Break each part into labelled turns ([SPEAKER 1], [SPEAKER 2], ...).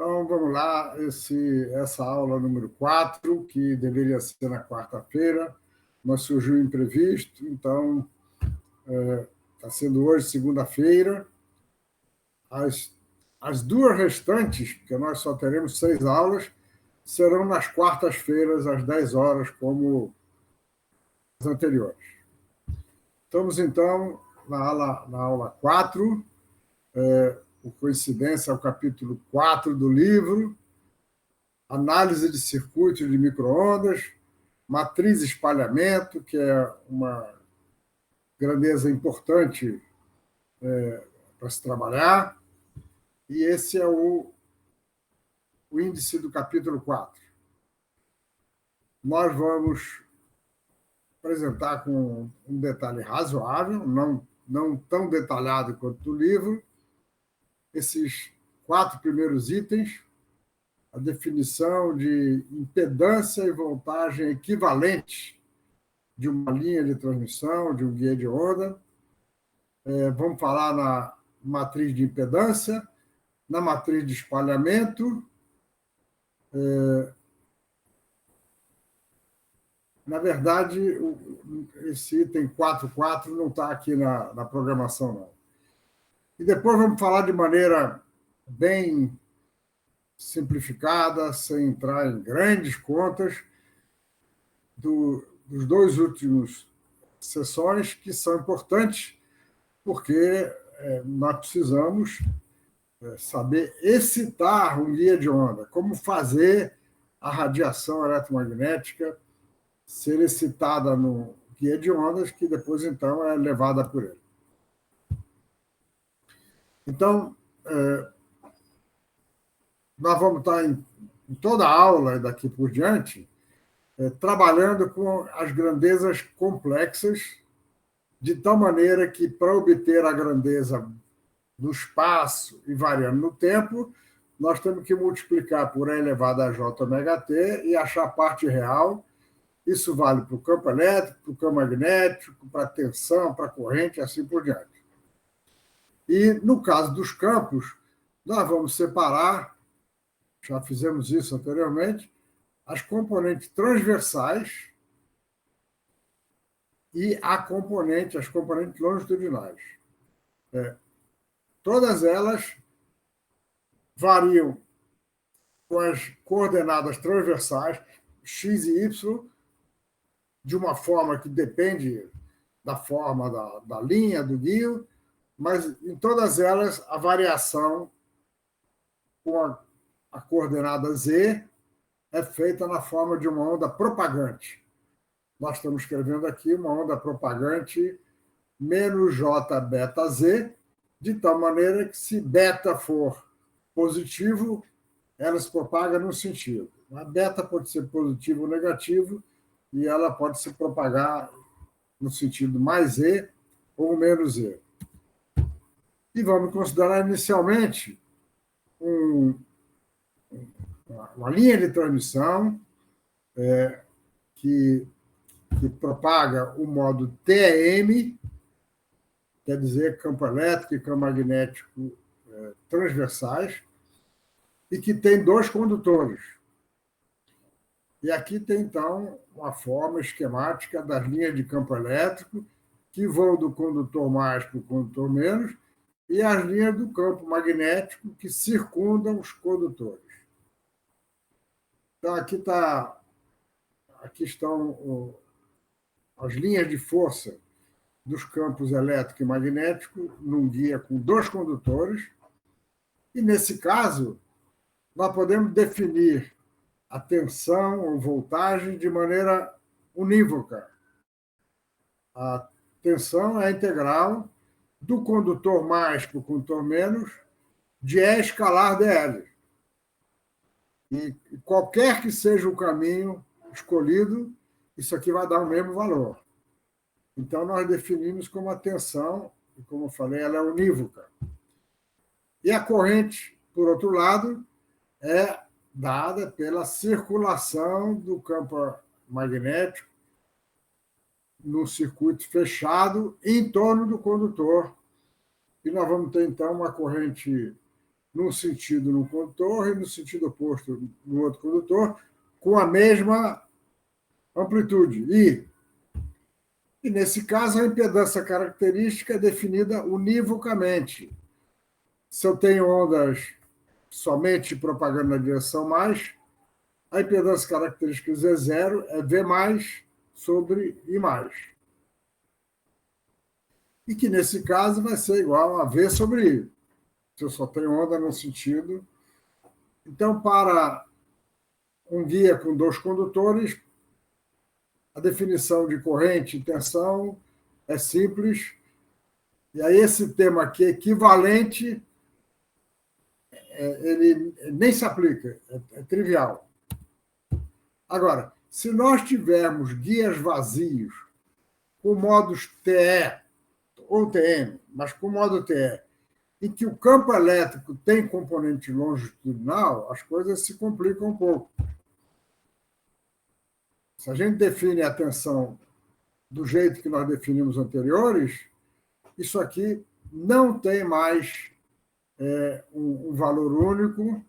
[SPEAKER 1] Então, vamos lá, essa aula número 4, que deveria ser na quarta-feira, mas surgiu um imprevisto, então está sendo hoje, segunda-feira. As duas restantes, porque nós só teremos 6 aulas, serão nas quartas-feiras, às 10 horas, como as anteriores. Estamos, então, na aula 4, por coincidência, é o capítulo 4 do livro, análise de circuitos de micro-ondas, matriz de espalhamento, que é uma grandeza importante para se trabalhar, e esse é o índice do capítulo 4. Nós vamos apresentar com um detalhe razoável, não tão detalhado quanto o livro, esses 4 primeiros itens: a definição de impedância e voltagem equivalente de uma linha de transmissão, de um guia de onda. Vamos falar na matriz de impedância, na matriz de espalhamento. Na verdade, esse item 4.4 não está aqui na programação, não. E depois vamos falar de maneira bem simplificada, sem entrar em grandes contas, dos 2 últimos sessões, que são importantes, porque nós precisamos saber excitar um guia de onda, como fazer a radiação eletromagnética ser excitada no guia de ondas, que depois, então, é levada por ele. Então, nós vamos estar em toda a aula, daqui por diante, trabalhando com as grandezas complexas, de tal maneira que, para obter a grandeza no espaço e variando no tempo, nós temos que multiplicar por E elevado a J ômega T e achar a parte real. Isso vale para o campo elétrico, para o campo magnético, para a tensão, para a corrente, e assim por diante. E, no caso dos campos, nós vamos separar, já fizemos isso anteriormente, as componentes transversais e as componentes longitudinais. Todas elas variam com as coordenadas transversais, x e y, de uma forma que depende da forma da linha, do guio, mas em todas elas a variação com a coordenada z é feita na forma de uma onda propagante. Nós estamos escrevendo aqui uma onda propagante menos j beta z, de tal maneira que, se beta for positivo, ela se propaga num sentido. A beta pode ser positivo ou negativo, e ela pode se propagar no sentido mais E ou menos E. E vamos considerar inicialmente uma linha de transmissão que propaga o modo TEM, quer dizer, campo elétrico e campo magnético transversais, e que tem 2 condutores. E aqui tem, então, uma forma esquemática das linhas de campo elétrico, que vão do condutor mais para o condutor menos, e as linhas do campo magnético, que circundam os condutores. Então, aqui estão as linhas de força dos campos elétrico e magnético, num guia com 2 condutores, e, nesse caso, nós podemos definir a tensão ou voltagem de maneira unívoca. A tensão é a integral do condutor mais para o condutor menos de E escalar dl. E qualquer que seja o caminho escolhido, isso aqui vai dar o mesmo valor. Então, nós definimos como a tensão, e como eu falei, ela é unívoca. E a corrente, por outro lado, é dada pela circulação do campo magnético no circuito fechado em torno do condutor. E nós vamos ter, então, uma corrente num sentido no condutor e no sentido oposto no outro condutor, com a mesma amplitude, I. E, nesse caso, a impedância característica é definida univocamente. Se eu tenho ondas somente propagando na direção mais, a impedância característica Z0 é V mais sobre I mais. E que, nesse caso, vai ser igual a V sobre I, se eu só tenho onda num sentido. Então, para um guia com dois condutores, a definição de corrente e tensão é simples. E aí esse tema aqui, equivalente, ele nem se aplica, é trivial. Agora, se nós tivermos guias vazios com modos TE ou TM, mas com modo TE, em que o campo elétrico tem componente longitudinal, as coisas se complicam um pouco. Se a gente define a tensão do jeito que nós definimos anteriores, isso aqui não tem mais um valor único,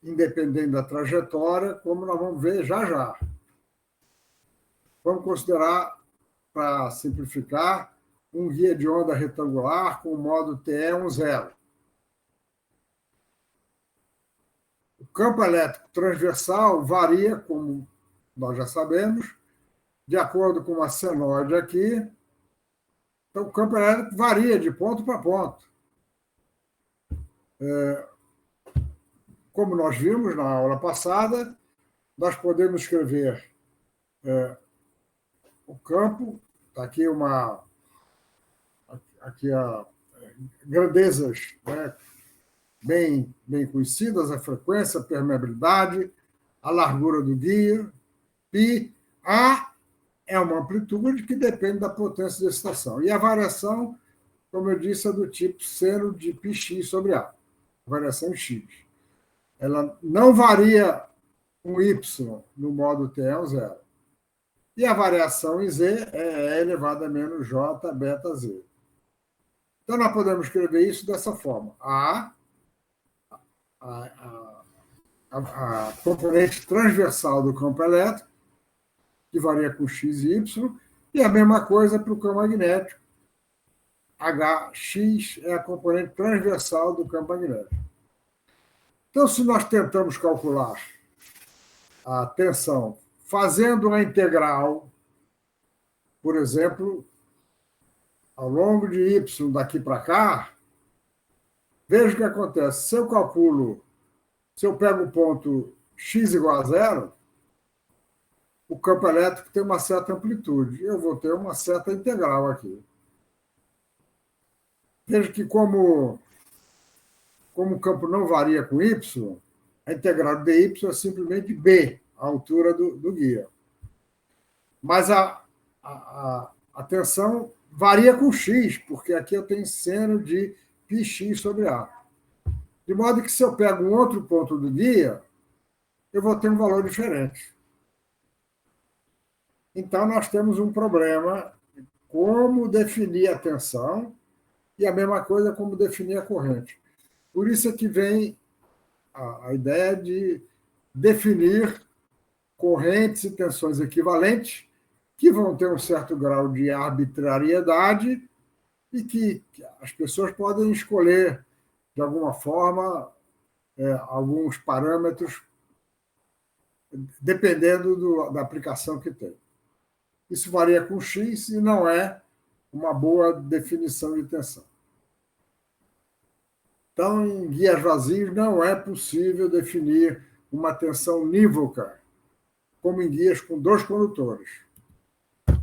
[SPEAKER 1] independente da trajetória, como nós vamos ver já já. Vamos considerar, para simplificar, um guia de onda retangular com o modo TE10. O campo elétrico transversal varia, como nós já sabemos, de acordo com uma senoide aqui. Então, o campo elétrico varia de ponto para ponto. Como nós vimos na aula passada, nós podemos escrever o campo, está aqui grandezas, né, bem conhecidas, a frequência, a permeabilidade, a largura do guia, π. A é uma amplitude que depende da potência da excitação. E a variação, como eu disse, é do tipo seno de πx sobre A, variação x. Ela não varia um y no modo TE10. E a variação em z é E elevado a menos j beta z. Então, nós podemos escrever isso dessa forma. A componente transversal do campo elétrico, que varia com x e y, e a mesma coisa para o campo magnético. Hx é a componente transversal do campo magnético. Então, se nós tentamos calcular a tensão fazendo uma integral, por exemplo, ao longo de y daqui para cá, veja o que acontece. Se eu pego o ponto x igual a zero, o campo elétrico tem uma certa amplitude. Eu vou ter uma certa integral aqui. Veja que como o campo não varia com y, a integral de dy é simplesmente b, a altura do guia. Mas a tensão varia com x, porque aqui eu tenho seno de πx sobre A. De modo que, se eu pego um outro ponto do guia, eu vou ter um valor diferente. Então, nós temos um problema como definir a tensão e a mesma coisa como definir a corrente. Por isso é que vem a ideia de definir correntes e tensões equivalentes, que vão ter um certo grau de arbitrariedade e que as pessoas podem escolher, de alguma forma, alguns parâmetros, dependendo da aplicação que tem. Isso varia com x e não é uma boa definição de tensão. Então, em guias vazios, não é possível definir uma tensão unívoca, como em guias com dois condutores.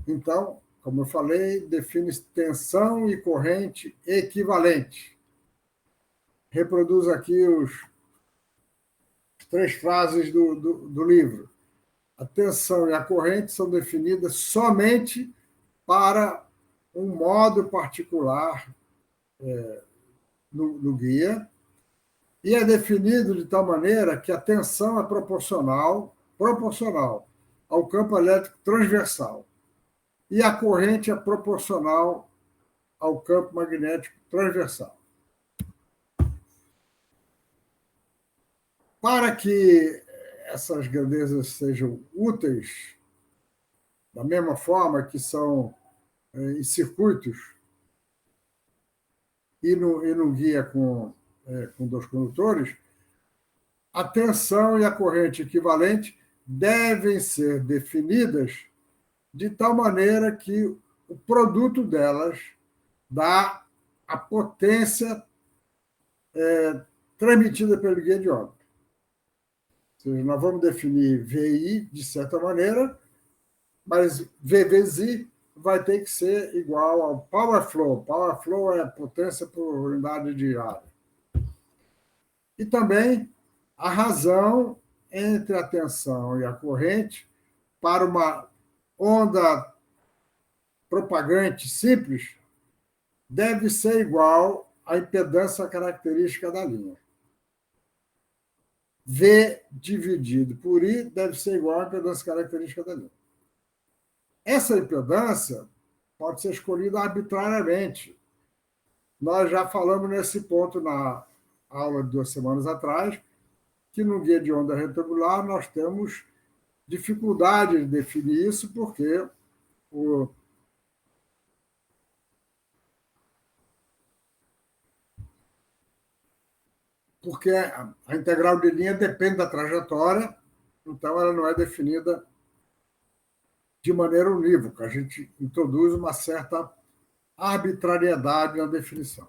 [SPEAKER 1] Então, como eu falei, define tensão e corrente equivalente. Reproduz aqui as 3 frases do livro. A tensão e a corrente são definidas somente para um modo particular no guia, e é definido de tal maneira que a tensão é proporcional ao campo elétrico transversal, e a corrente é proporcional ao campo magnético transversal. Para que essas grandezas sejam úteis, da mesma forma que são em circuitos e no guia com dois condutores, a tensão e a corrente equivalente devem ser definidas de tal maneira que o produto delas dá a potência transmitida pelo guia de onda. Ou seja, nós vamos definir VI de certa maneira, mas V vezes I vai ter que ser igual ao power flow. Power flow é potência por unidade de área. E também a razão entre a tensão e a corrente para uma onda propagante simples deve ser igual à impedância característica da linha. V dividido por I deve ser igual à impedância característica da linha. Essa impedância pode ser escolhida arbitrariamente. Nós já falamos nesse ponto na aula de 2 semanas atrás, que no guia de onda retangular nós temos dificuldade de definir isso, porque a integral de linha depende da trajetória, então ela não é definida de maneira unívoca. A gente introduz uma certa arbitrariedade na definição.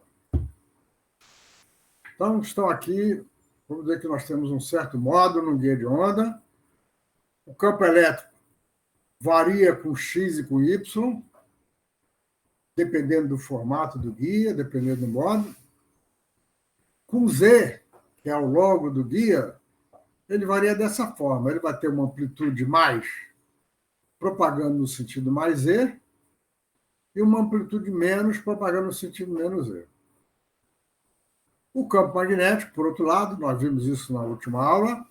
[SPEAKER 1] Então, estão aqui, vamos dizer que nós temos um certo modo no guia de onda. O campo elétrico varia com X e com Y, dependendo do formato do guia, dependendo do modo. Com Z, que é o logo do guia, ele varia dessa forma. Ele vai ter uma amplitude mais, propagando no sentido mais Z, e uma amplitude menos, propagando no sentido menos Z. O campo magnético, por outro lado, nós vimos isso na última aula,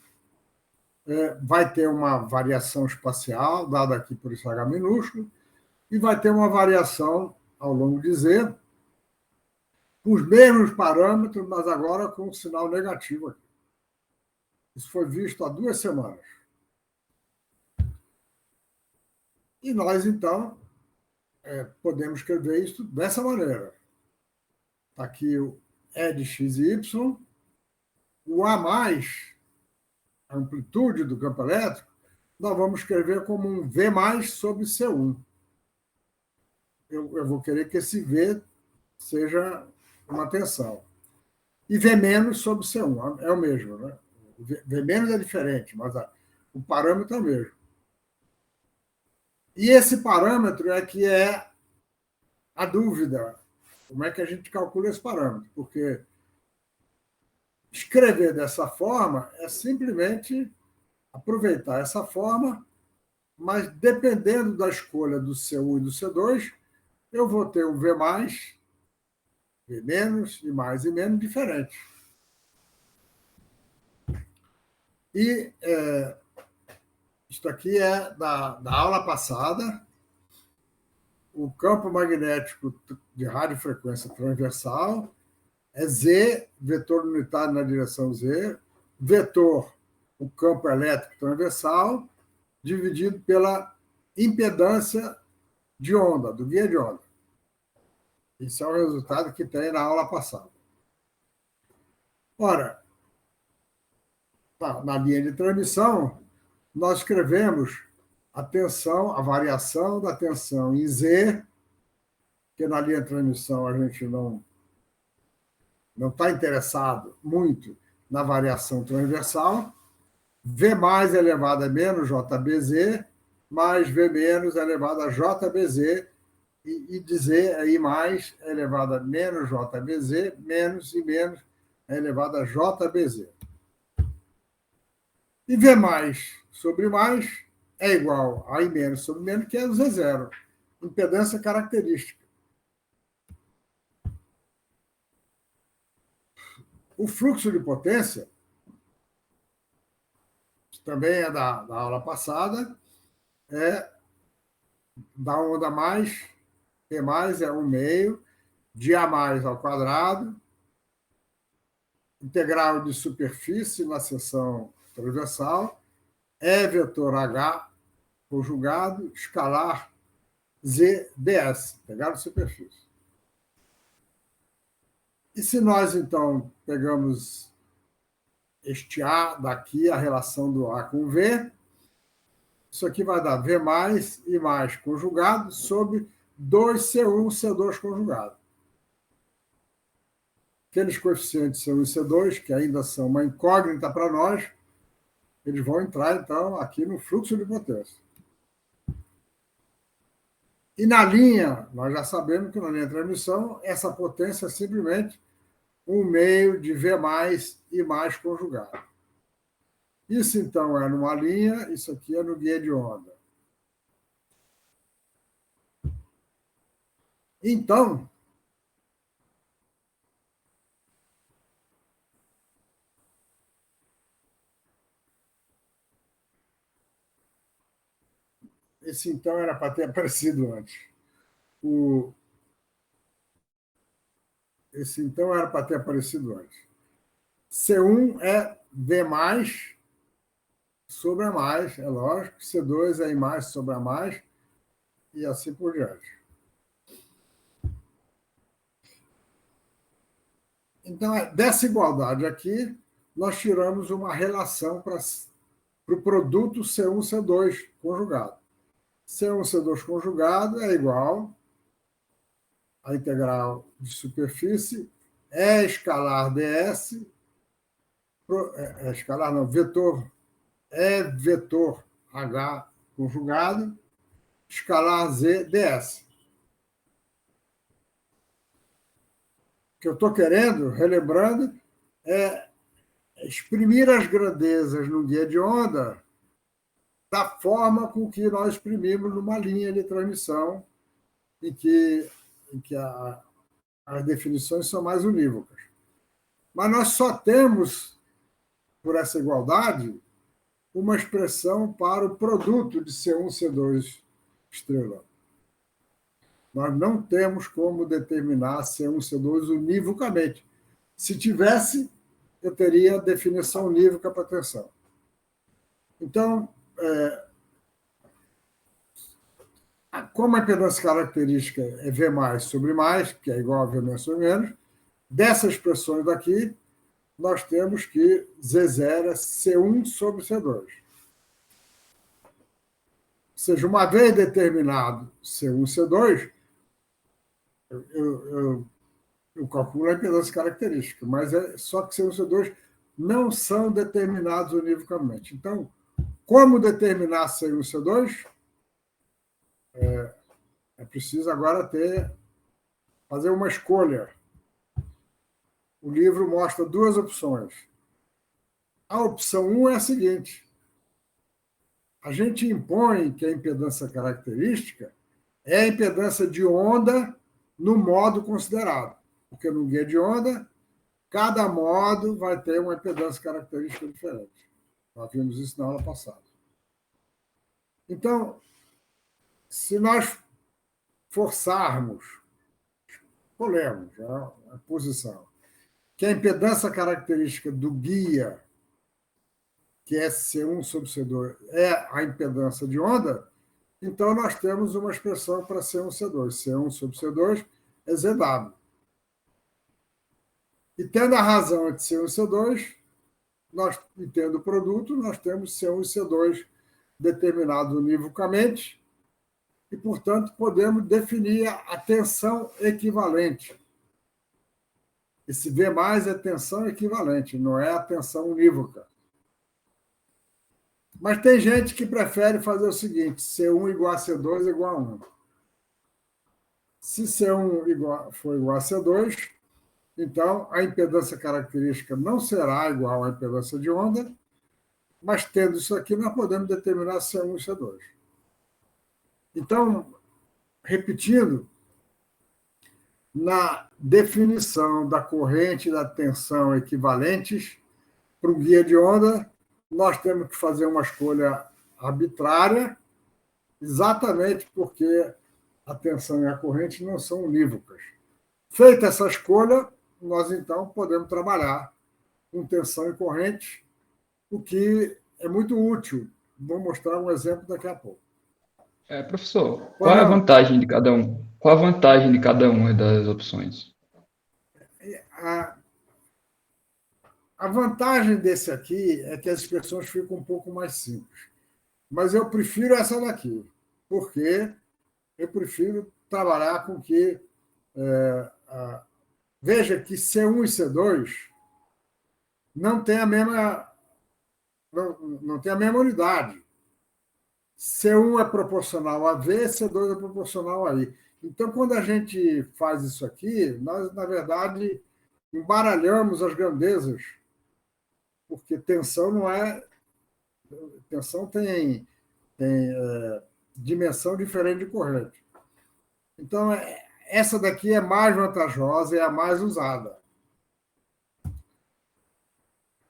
[SPEAKER 1] vai ter uma variação espacial, dada aqui por esse H minúsculo, e vai ter uma variação ao longo de Z, com os mesmos parâmetros, mas agora com um sinal negativo aqui. Isso foi visto há 2 semanas. E nós, então, podemos escrever isso dessa maneira. Está aqui o E de x e y, o A mais, a amplitude do campo elétrico, nós vamos escrever como um V mais sobre C1. Eu vou querer que esse V seja uma tensão. E V menos sobre C1 é o mesmo, né? V menos é diferente, mas o parâmetro é o mesmo. E esse parâmetro é que é a dúvida. Como é que a gente calcula esse parâmetro? Porque escrever dessa forma é simplesmente aproveitar essa forma, mas dependendo da escolha do C1 e do C2, eu vou ter um V mais, V menos, e mais e menos diferente. E isto aqui é da aula passada, o campo magnético de radiofrequência transversal é Z, vetor unitário na direção Z, vetor, o campo elétrico transversal, dividido pela impedância de onda, do guia de onda. Isso é o resultado que tem na aula passada. Ora, na linha de transmissão, nós escrevemos a tensão, a variação da tensão em Z, que na linha de transmissão a gente não está interessado muito na variação transversal, V mais elevado a menos JBZ, mais V menos elevado a JBZ, e de Z a I mais elevado a menos JBZ, menos e menos elevado a JBZ. E V mais sobre mais é igual a I menos sobre menos, que é o Z0, impedância característica. O fluxo de potência, também é da aula passada, é da onda mais, P mais é 1/2, de A mais ao quadrado, integral de superfície na seção transversal, E vetor H conjugado, escalar Z ds, integral de superfície. E se nós, então, pegamos este A daqui, a relação do A com V, isso aqui vai dar V mais I mais conjugado sobre 2C1, C2 conjugado. Aqueles coeficientes C1 e C2, que ainda são uma incógnita para nós, eles vão entrar, então, aqui no fluxo de potência. E na linha, nós já sabemos que na linha de transmissão, essa potência é simplesmente um meio de V mais I mais conjugado. Isso, então, é numa linha, isso aqui é no guia de onda. Então, esse então era para ter aparecido antes. Esse então era para ter aparecido antes. C1 é V mais sobre a mais, é lógico. C2 é I mais sobre a mais, e assim por diante. Então, dessa igualdade aqui, nós tiramos uma relação para o produto C1, C2 conjugado. C1, C2 conjugado é igual a integral de superfície E escalar ds, escalar não, vetor E vetor H conjugado, escalar Z ds. O que eu estou querendo, relembrando, é exprimir as grandezas no guia de onda da forma com que nós exprimimos numa linha de transmissão em que as definições são mais unívocas. Mas nós só temos, por essa igualdade, uma expressão para o produto de C1, C2 estrela. Nós não temos como determinar C1, C2 univocamente. Se tivesse, eu teria definição unívoca para tensão. Então, como a impedância característica é V mais sobre mais, que é igual a V menos sobre menos, dessas expressões daqui, nós temos que Z0 é C1 sobre C2. Ou seja, uma vez determinado C1, C2, eu calculo a impedância característica, mas só que C1 e C2 não são determinados univocamente. Então, como determinar C1 e C2? É preciso agora fazer uma escolha. O livro mostra duas opções. A opção 1 é a seguinte: a gente impõe que a impedância característica é a impedância de onda no modo considerado, porque no guia de onda, cada modo vai ter uma impedância característica diferente. Nós vimos isso na aula passada. Então, se nós forçarmos, escolhemos a posição, que a impedância característica do guia, que é C1 sobre C2, é a impedância de onda, então nós temos uma expressão para C1 C2. C1 sobre C2 é ZW. E tendo a razão entre C1 e C2, e tendo o produto, nós temos C1 e C2 determinados univocamente, e, portanto, podemos definir a tensão equivalente. Esse V mais é tensão equivalente, não é a tensão unívoca. Mas tem gente que prefere fazer o seguinte: C1 igual a C2 igual a 1. Se C1 for igual a C2, então a impedância característica não será igual à impedância de onda, mas tendo isso aqui, nós podemos determinar C1 e C2. Então, repetindo, na definição da corrente e da tensão equivalentes para o guia de onda, nós temos que fazer uma escolha arbitrária, exatamente porque a tensão e a corrente não são unívocas. Feita essa escolha, nós então podemos trabalhar com tensão e corrente, o que é muito útil. Vou mostrar um exemplo daqui a pouco.
[SPEAKER 2] Professor,
[SPEAKER 1] Pois
[SPEAKER 2] qual é a
[SPEAKER 1] não,
[SPEAKER 2] vantagem de cada um? Qual a vantagem de cada uma das opções?
[SPEAKER 1] a, a vantagem desse aqui é que as expressões ficam um pouco mais simples. Mas eu prefiro essa daqui, porque eu prefiro trabalhar com que. Veja que C1 e C2 não têm a mesma, não tem a mesma unidade. C1 é proporcional a V, C2 é proporcional a I. Então, quando a gente faz isso aqui, nós, na verdade, embaralhamos as grandezas, porque tensão não é. Tensão tem dimensão diferente de corrente. Então, essa daqui é mais vantajosa e é a mais usada.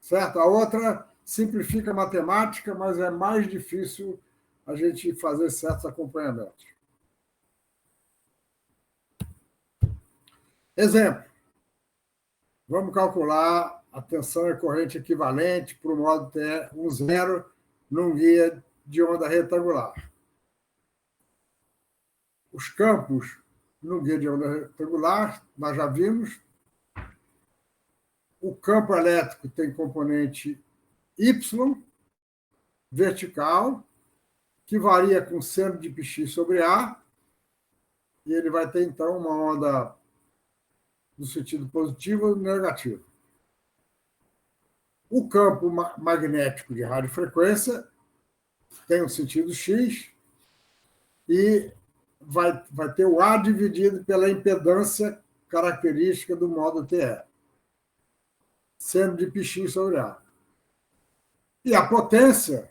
[SPEAKER 1] Certo? A outra simplifica a matemática, mas é mais difícil a gente fazer certos acompanhamentos. Exemplo. Vamos calcular a tensão e corrente equivalente para o modo TE 10 num guia de onda retangular. Os campos no guia de onda retangular, nós já vimos. O campo elétrico tem componente Y, vertical, que varia com seno de πx sobre A, e ele vai ter, então, uma onda no sentido positivo ou negativo. O campo magnético de radiofrequência tem um sentido X e vai ter o A dividido pela impedância característica do modo TE, seno de πx sobre A. E a potência,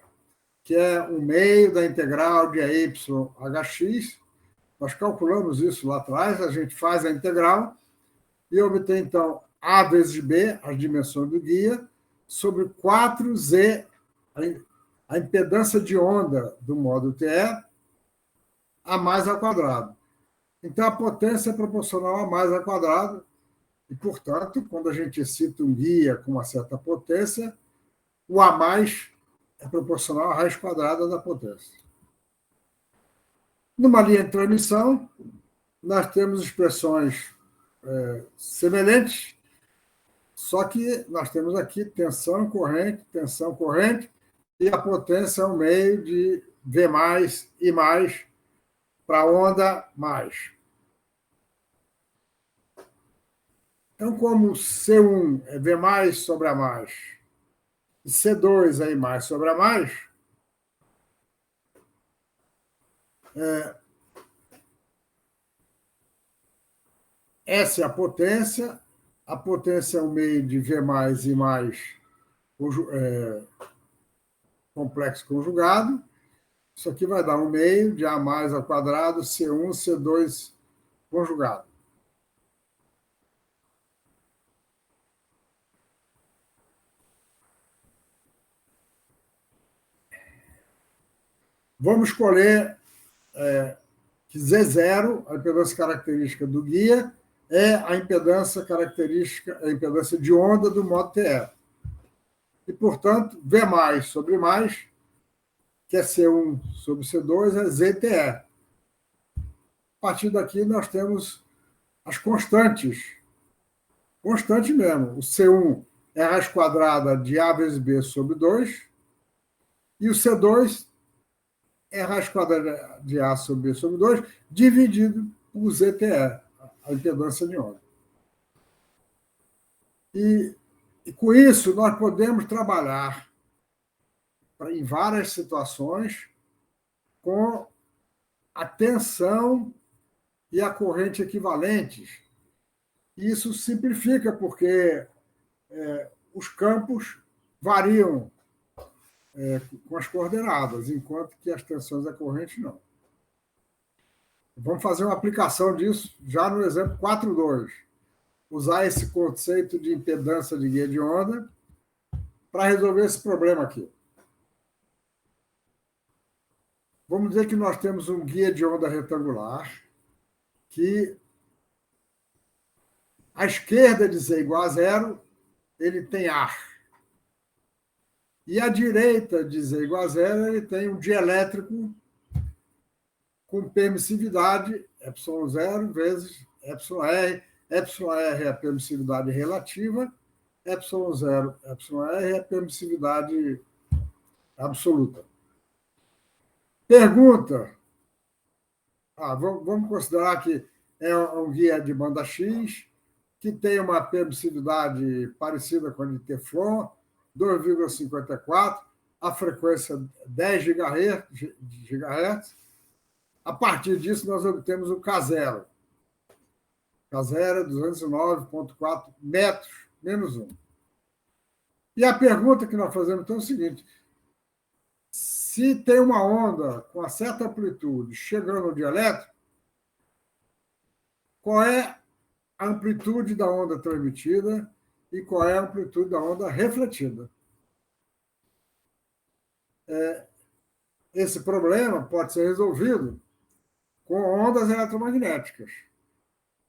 [SPEAKER 1] que é um meio da integral de AY/Hx, nós calculamos isso lá atrás, a gente faz a integral e obtém, então, A vezes B, as dimensões do guia, sobre 4Z, a impedância de onda do modo TE, a mais ao quadrado. Então, a potência é proporcional a mais ao quadrado, e, portanto, quando a gente excita um guia com uma certa potência, o A mais é proporcional à raiz quadrada da potência. Numa linha de transmissão, nós temos expressões semelhantes, só que nós temos aqui tensão corrente, e a potência é um meio de V mais e mais para onda mais. Então, como C1 é V mais sobre A mais, e C2 é I mais sobre A mais, essa é a potência é um meio de V mais e mais complexo conjugado. Isso aqui vai dar um meio de A mais ao quadrado, C1, C2 conjugado. Vamos escolher que Z0, a impedância característica do guia, é a impedância característica, a impedância de onda do modo TE. E, portanto, V mais sobre mais, que é C1 sobre C2, é ZTE. A partir daqui, nós temos as constantes. Constante mesmo. O C1 é a raiz quadrada de A vezes B sobre 2, e o C2 é a raiz quadrada de A sobre B sobre 2, dividido por ZTE, a impedância de onda. E com isso, nós podemos trabalhar em várias situações com a tensão e a corrente equivalentes. E isso simplifica, porque os campos variam com as coordenadas, enquanto que as tensões da corrente não. Vamos fazer uma aplicação disso já no exemplo 4.2. Usar esse conceito de impedância de guia de onda para resolver esse problema aqui. Vamos dizer que nós temos um guia de onda retangular que a esquerda de Z igual a zero ele tem ar. E à direita de Z igual a zero, ele tem um dielétrico com permissividade ε0 vezes εr. εr é a permissividade relativa, ε0, εr é a permissividade absoluta. Pergunta. Vamos considerar que é um guia de banda X, que tem uma permissividade parecida com a de Teflon, 2,54, a frequência 10 GHz. A partir disso, nós obtemos o K0. K0 é 209,4 metros menos 1. E a pergunta que nós fazemos então é o seguinte: se tem uma onda com uma certa amplitude chegando ao dielétrico, qual é a amplitude da onda transmitida e qual é a amplitude da onda refletida? Esse problema pode ser resolvido com ondas eletromagnéticas,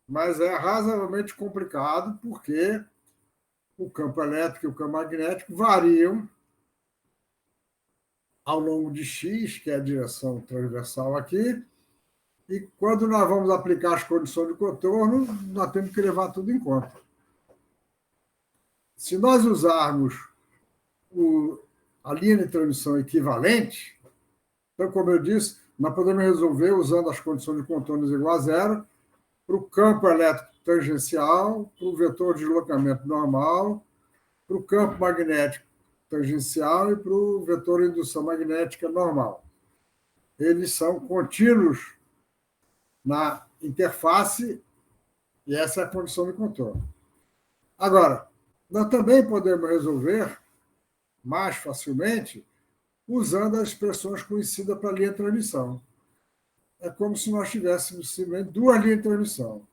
[SPEAKER 1] mas é razoavelmente complicado porque o campo elétrico e o campo magnético variam ao longo de X, que é a direção transversal aqui, e quando nós vamos aplicar as condições de contorno, nós temos que levar tudo em conta. Se nós usarmos a linha de transmissão equivalente, então, como eu disse, nós podemos resolver usando as condições de contorno igual a zero para o campo elétrico tangencial, para o vetor de deslocamento normal, para o campo magnético tangencial e para o vetor de indução magnética normal. Eles são contínuos na interface e essa é a condição de contorno. Agora, nós também podemos resolver mais facilmente usando as expressões conhecidas para a linha de transmissão. É como se nós tivéssemos simplesmente duas linhas de transmissão.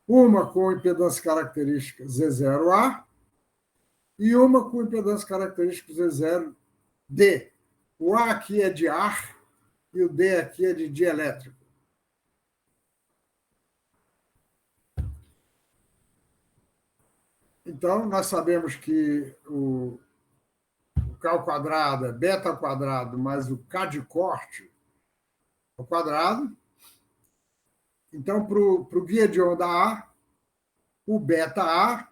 [SPEAKER 1] Uma com impedância característica Z0A e uma com impedância característica Z0D. O A aqui é de ar e o D aqui é de dielétrico. Então, nós sabemos que o K ao quadrado é beta ao quadrado mais o K de corte ao quadrado. Então, para o guia de onda A, o beta A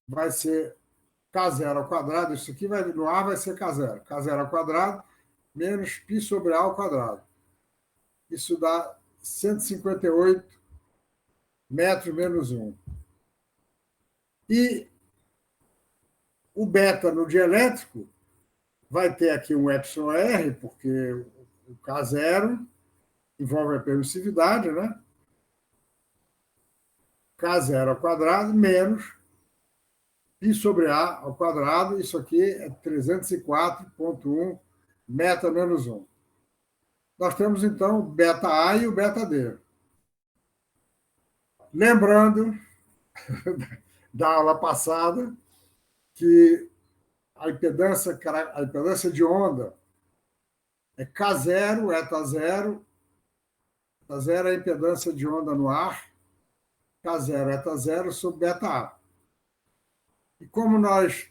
[SPEAKER 1] vai ser K0 ao quadrado. Isso aqui no A vai ser K0. K0 ao quadrado menos π sobre A ao quadrado. Isso dá 158 metros menos 1. E o beta no dielétrico vai ter aqui um εr, porque o K0 envolve a permissividade, né? K0 ao quadrado menos π sobre A ao quadrado. Isso aqui é 304,1 meta menos 1. Nós temos, então, o beta A e o beta D. Lembrando da aula passada que a impedância de onda é K0, eta0. Eta0 é a impedância de onda no ar. K0, eta0 sobre beta A. E como nós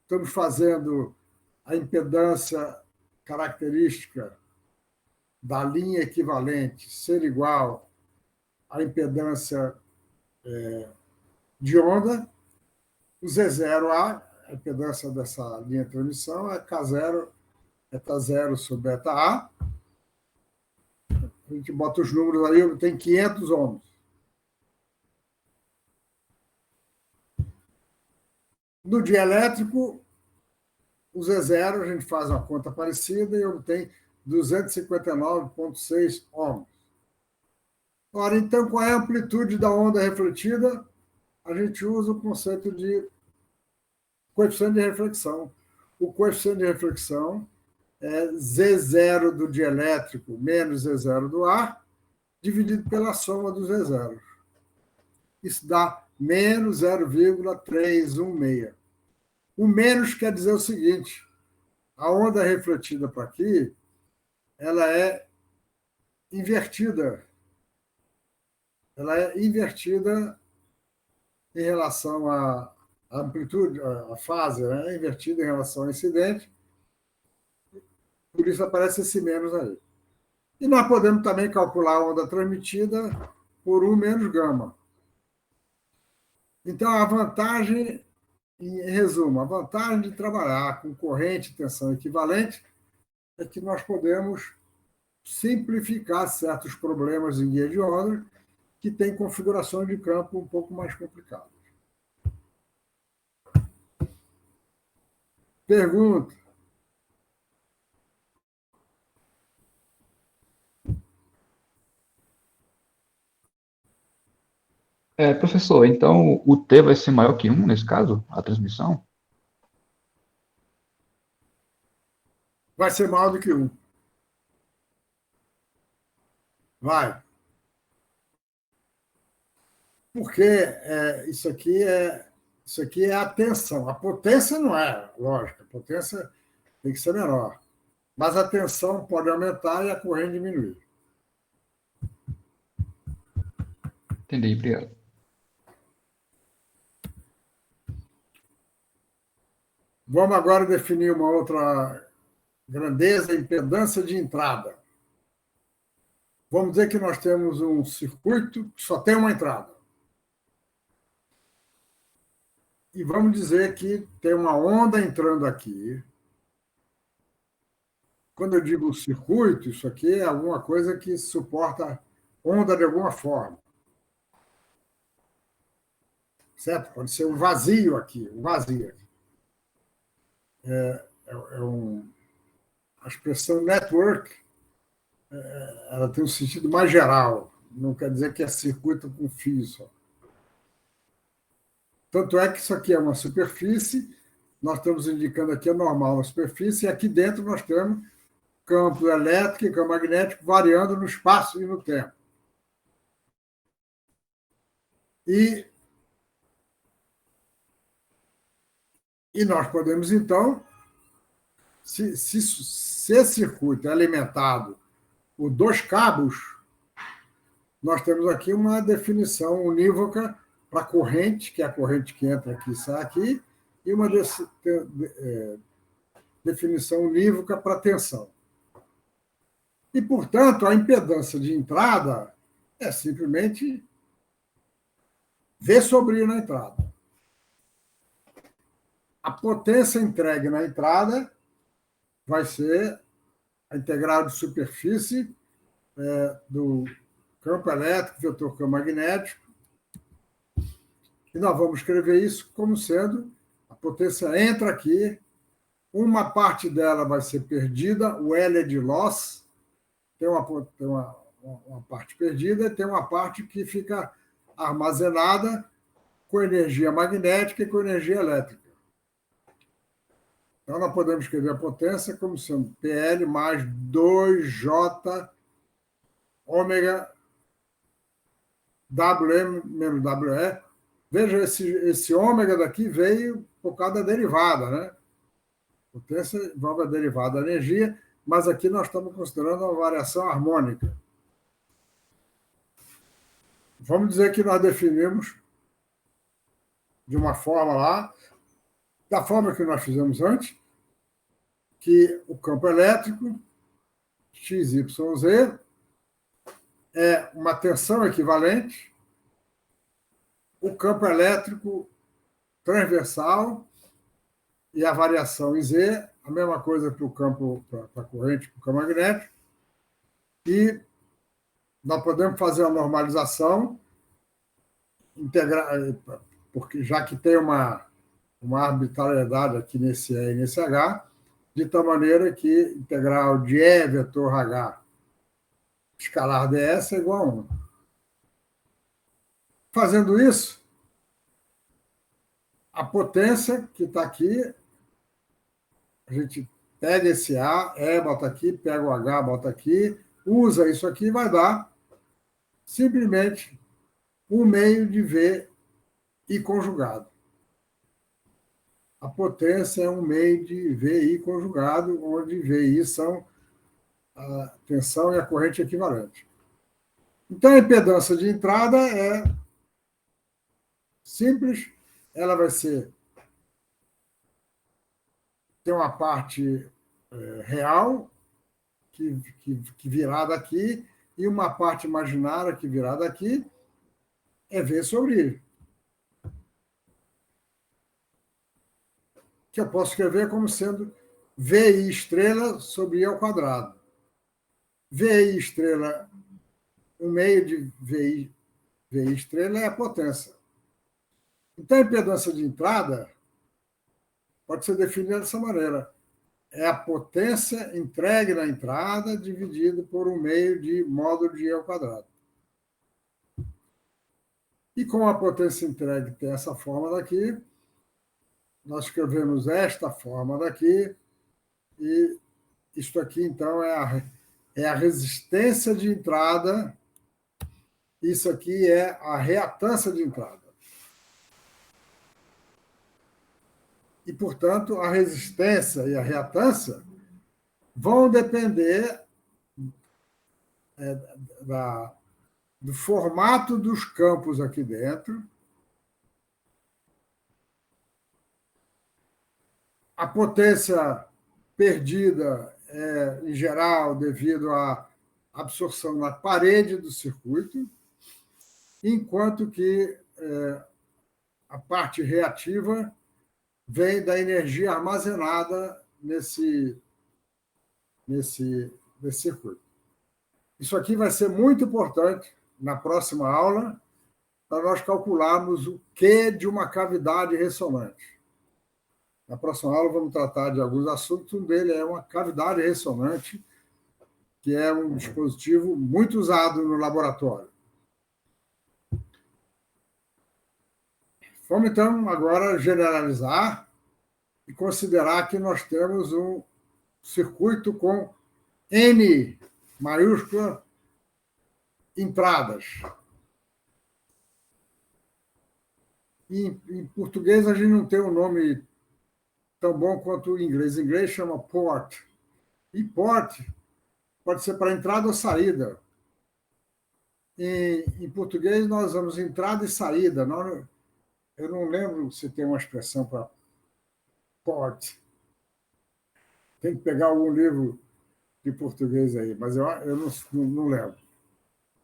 [SPEAKER 1] estamos fazendo a impedância característica da linha equivalente ser igual à impedância de onda, o Z0A, a impedância dessa linha de transmissão, é K0, eta0 sobre beta A. A gente bota os números aí, tem 500 ohms. No dielétrico, o Z0, a gente faz uma conta parecida e obtém 259,6 ohms. Ora, então, qual é a amplitude da onda refletida? A gente usa o conceito de coeficiente de reflexão. O coeficiente de reflexão é Z0 do dielétrico menos Z0 do ar, dividido pela soma dos Z0. Isso dá menos 0,316. O menos quer dizer o seguinte: a onda refletida para aqui, ela é invertida. Ela é invertida em relação à amplitude, a fase, né, invertida em relação ao incidente, por isso aparece esse menos aí. E nós podemos também calcular a onda transmitida por 1 menos gama. Então, a vantagem, em resumo, a vantagem de trabalhar com corrente e tensão equivalente é que nós podemos simplificar certos problemas em guia de onda que têm configurações de campo um pouco mais complicadas. Pergunta.
[SPEAKER 2] Professor, então o T vai ser maior que 1 nesse caso, a transmissão?
[SPEAKER 1] Vai ser maior do que 1. Vai. Porque isso aqui é a tensão. A potência não é, lógico, a potência tem que ser menor. Mas a tensão pode aumentar e a corrente diminuir.
[SPEAKER 2] Entendi, obrigado.
[SPEAKER 1] Vamos agora definir uma outra grandeza, impedância de entrada. Vamos dizer que nós temos um circuito que só tem uma entrada. E vamos dizer que tem uma onda entrando aqui. Quando eu digo circuito, isso aqui é alguma coisa que suporta onda de alguma forma. Certo? Pode ser um vazio aqui, um vazio aqui. A expressão network, ela tem um sentido mais geral. Não quer dizer que é circuito com fio só. Tanto é que isso aqui é uma superfície, nós estamos indicando aqui a normal na superfície, e aqui dentro nós temos campo elétrico e campo magnético variando no espaço e no tempo. E nós podemos, então, se esse circuito é alimentado por 2 cabos, nós temos aqui uma definição unívoca para a corrente, que é a corrente que entra aqui e sai aqui, e uma definição unívoca para a tensão. E, portanto, a impedância de entrada é simplesmente V sobre I na entrada. A potência entregue na entrada vai ser a integral de superfície do campo elétrico, vetor campo magnético, e nós vamos escrever isso como sendo a potência entra aqui, uma parte dela vai ser perdida, o L é de loss, tem uma parte perdida e tem uma parte que fica armazenada com energia magnética e com energia elétrica. Então, nós podemos escrever a potência como sendo PL mais 2J ômega WM menos WE. Veja, esse ômega daqui veio por causa da derivada, né? Potência envolve a derivada da energia, mas aqui nós estamos considerando uma variação harmônica. Vamos dizer que nós definimos de uma forma lá, da forma que nós fizemos antes, que o campo elétrico, XYZ, é uma tensão equivalente, o campo elétrico transversal e a variação em Z, a mesma coisa para o campo, para a corrente, para o campo magnético, e nós podemos fazer a normalização, integrar, porque já que tem uma arbitrariedade aqui nesse E e nesse H, de tal maneira que integral de E vetor H escalar ds é igual a 1. Fazendo isso, a potência que está aqui, a gente pega esse A, bota aqui, pega o H, bota aqui, usa isso aqui e vai dar simplesmente 1/2 de V I conjugado. A potência é 1/2 de VI conjugado, onde VI são a tensão e a corrente equivalente. Então, a impedância de entrada é simples, ela vai ter uma parte real, que virá daqui, e uma parte imaginária que virá daqui, é V sobre I. Que eu posso escrever como sendo VI estrela sobre I ao quadrado. VI estrela, um meio de VI estrela é a potência. Então, a impedância de entrada pode ser definida dessa maneira. É a potência entregue na entrada dividido por um meio de módulo de I ao quadrado. E como a potência entregue tem essa forma daqui, nós escrevemos esta forma daqui, e isto aqui, então, é a resistência de entrada, isso aqui é a reatância de entrada. E, portanto, a resistência e a reatância vão depender do formato dos campos aqui dentro. A potência perdida é, em geral, devido à absorção na parede do circuito, enquanto que a parte reativa vem da energia armazenada nesse circuito. Isso aqui vai ser muito importante na próxima aula, para nós calcularmos o Q de uma cavidade ressonante. Na próxima aula vamos tratar de alguns assuntos, um deles é uma cavidade ressonante, que é um dispositivo muito usado no laboratório. Vamos, então, agora generalizar e considerar que nós temos um circuito com N maiúscula entradas. Em português, a gente não tem um nome tão bom quanto em inglês. Em inglês chama port. E port pode ser para entrada ou saída. Em português, nós vamos entrada e saída. Eu não lembro se tem uma expressão para port. Tem que pegar algum livro de português aí, mas eu não lembro.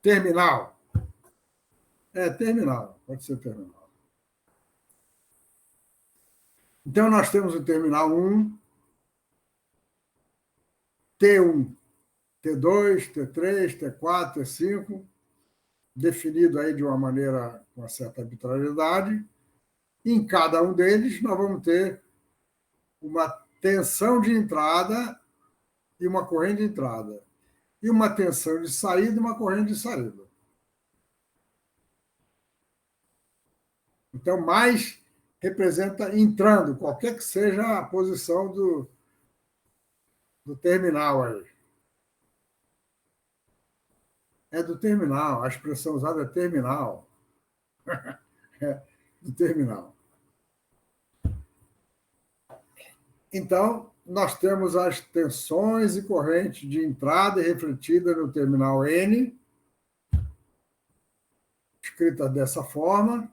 [SPEAKER 1] Terminal. Terminal. Pode ser terminal. Então, nós temos o terminal 1, T1, T2, T3, T4, T5, definido aí de uma maneira com uma certa arbitrariedade. Em cada um deles, nós vamos ter uma tensão de entrada e uma corrente de entrada, e uma tensão de saída e uma corrente de saída. Então, mais representa entrando, qualquer que seja a posição do terminal aí. É do terminal, a expressão usada é terminal. É do terminal. Então, nós temos as tensões e correntes de entrada e refletida no terminal N, escrita dessa forma,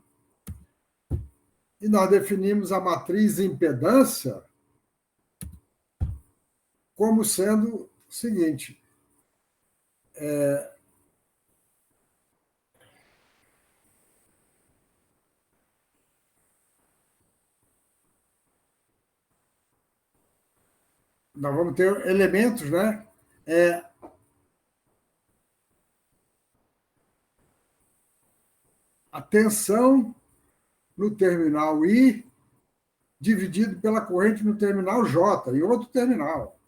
[SPEAKER 1] e nós definimos a matriz impedância como sendo o seguinte: nós vamos ter elementos, né? A tensão no terminal I dividido pela corrente no terminal J, em outro terminal.